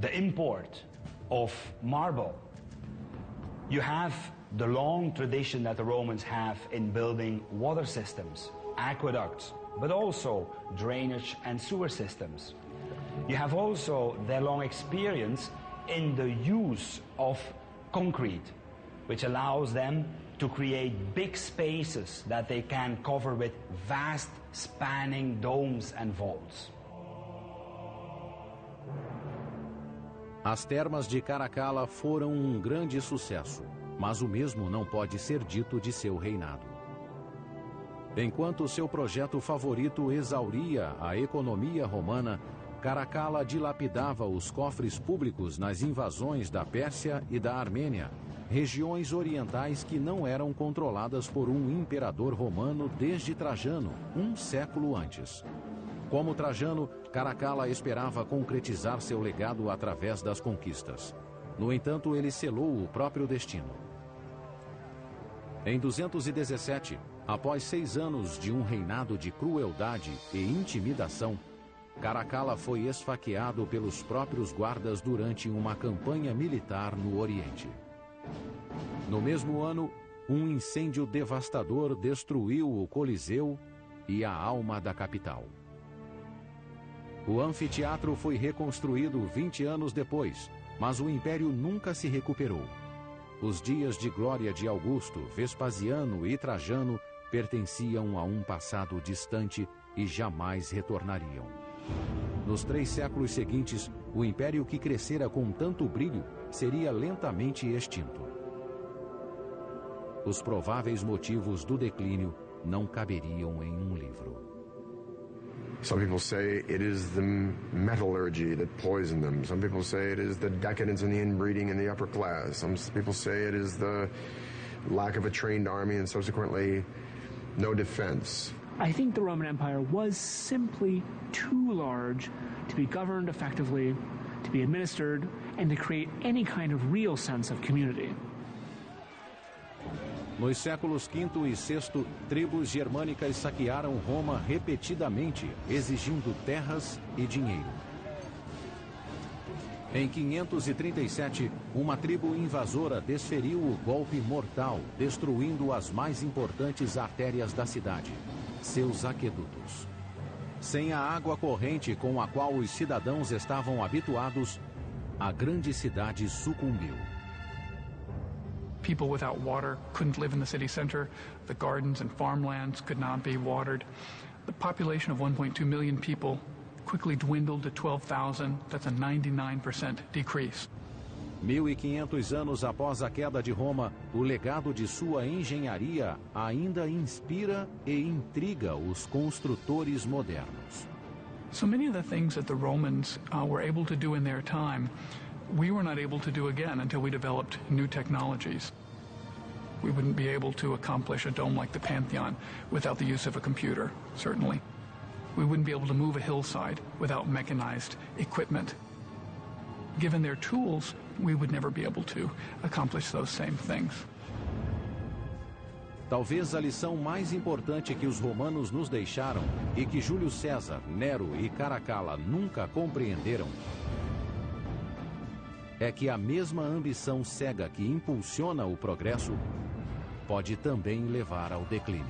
the import of marble. You have the long tradition that the Romans have in building water systems aqueducts, but also drainage and sewer systems. You have also their long experience in the use of concrete, which allows them to create big spaces that they can cover with vast spanning domes and vaults. As termas de Caracalla foram um grande sucesso, mas o mesmo não pode ser dito de seu reinado. Enquanto seu projeto favorito exauria a economia romana, Caracalla dilapidava os cofres públicos nas invasões da Pérsia e da Armênia, regiões orientais que não eram controladas por um imperador romano desde Trajano, um século antes. Como Trajano, Caracalla esperava concretizar seu legado através das conquistas. No entanto, ele selou o próprio destino. Em 217, após 6 anos de um reinado de crueldade e intimidação, Caracalla foi esfaqueado pelos próprios guardas durante uma campanha militar no Oriente. No mesmo ano, um incêndio devastador destruiu o Coliseu e a alma da capital. O anfiteatro foi reconstruído 20 anos depois, mas o império nunca se recuperou. Os dias de glória de Augusto, Vespasiano e Trajano pertenciam a um passado distante e jamais retornariam. Nos 3 séculos seguintes, o império que crescera com tanto brilho seria lentamente extinto. Os prováveis motivos do declínio não caberiam em um livro. Some people say it is the metallurgy that poisoned them. Some people say it is the decadence and the inbreeding in the upper class. Some people say it is the lack of a trained army and subsequently no defense. I think the Roman Empire was simply too large to be governed effectively, to be administered, and to create any kind of real sense of community. Nos séculos V e VI, tribos germânicas saquearam Roma repetidamente, exigindo terras e dinheiro. Em 537, uma tribo invasora desferiu o golpe mortal, destruindo as mais importantes artérias da cidade, seus aquedutos. Sem a água corrente com a qual os cidadãos estavam habituados, a grande cidade sucumbiu. People without water couldn't live in the city center. The gardens and farmlands could not be watered. The population of 1.2 million people quickly dwindled to 12,000. That's a 99% decrease. 1500 anos após a queda de Roma, o legado de sua engenharia ainda inspira e intriga os construtores modernos. So many of the things that the Romans were able to do in their time, we were not able to do again until we developed new technologies. We wouldn't be able to accomplish a dome like the Pantheon without the use of a computer, certainly. We wouldn't be able to move a hillside without mechanized equipment. Given their tools, we would never be able to accomplish those same things. Talvez a lição mais importante que os romanos nos deixaram e que Júlio César, Nero e Caracalla nunca compreenderam é que a mesma ambição cega que impulsiona o progresso pode também levar ao declínio.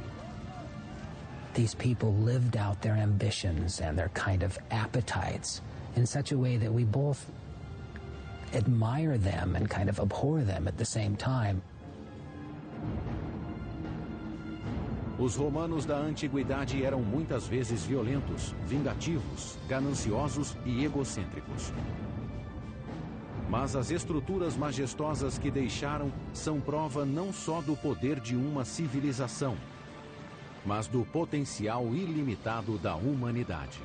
These people lived out their ambitions and their kind of appetites in such a way that we both admire them and kind of abhor them at the same time. Os romanos da antiguidade eram muitas vezes violentos, vingativos, gananciosos e egocêntricos. Mas as estruturas majestosas que deixaram são prova não só do poder de uma civilização, mas do potencial ilimitado da humanidade.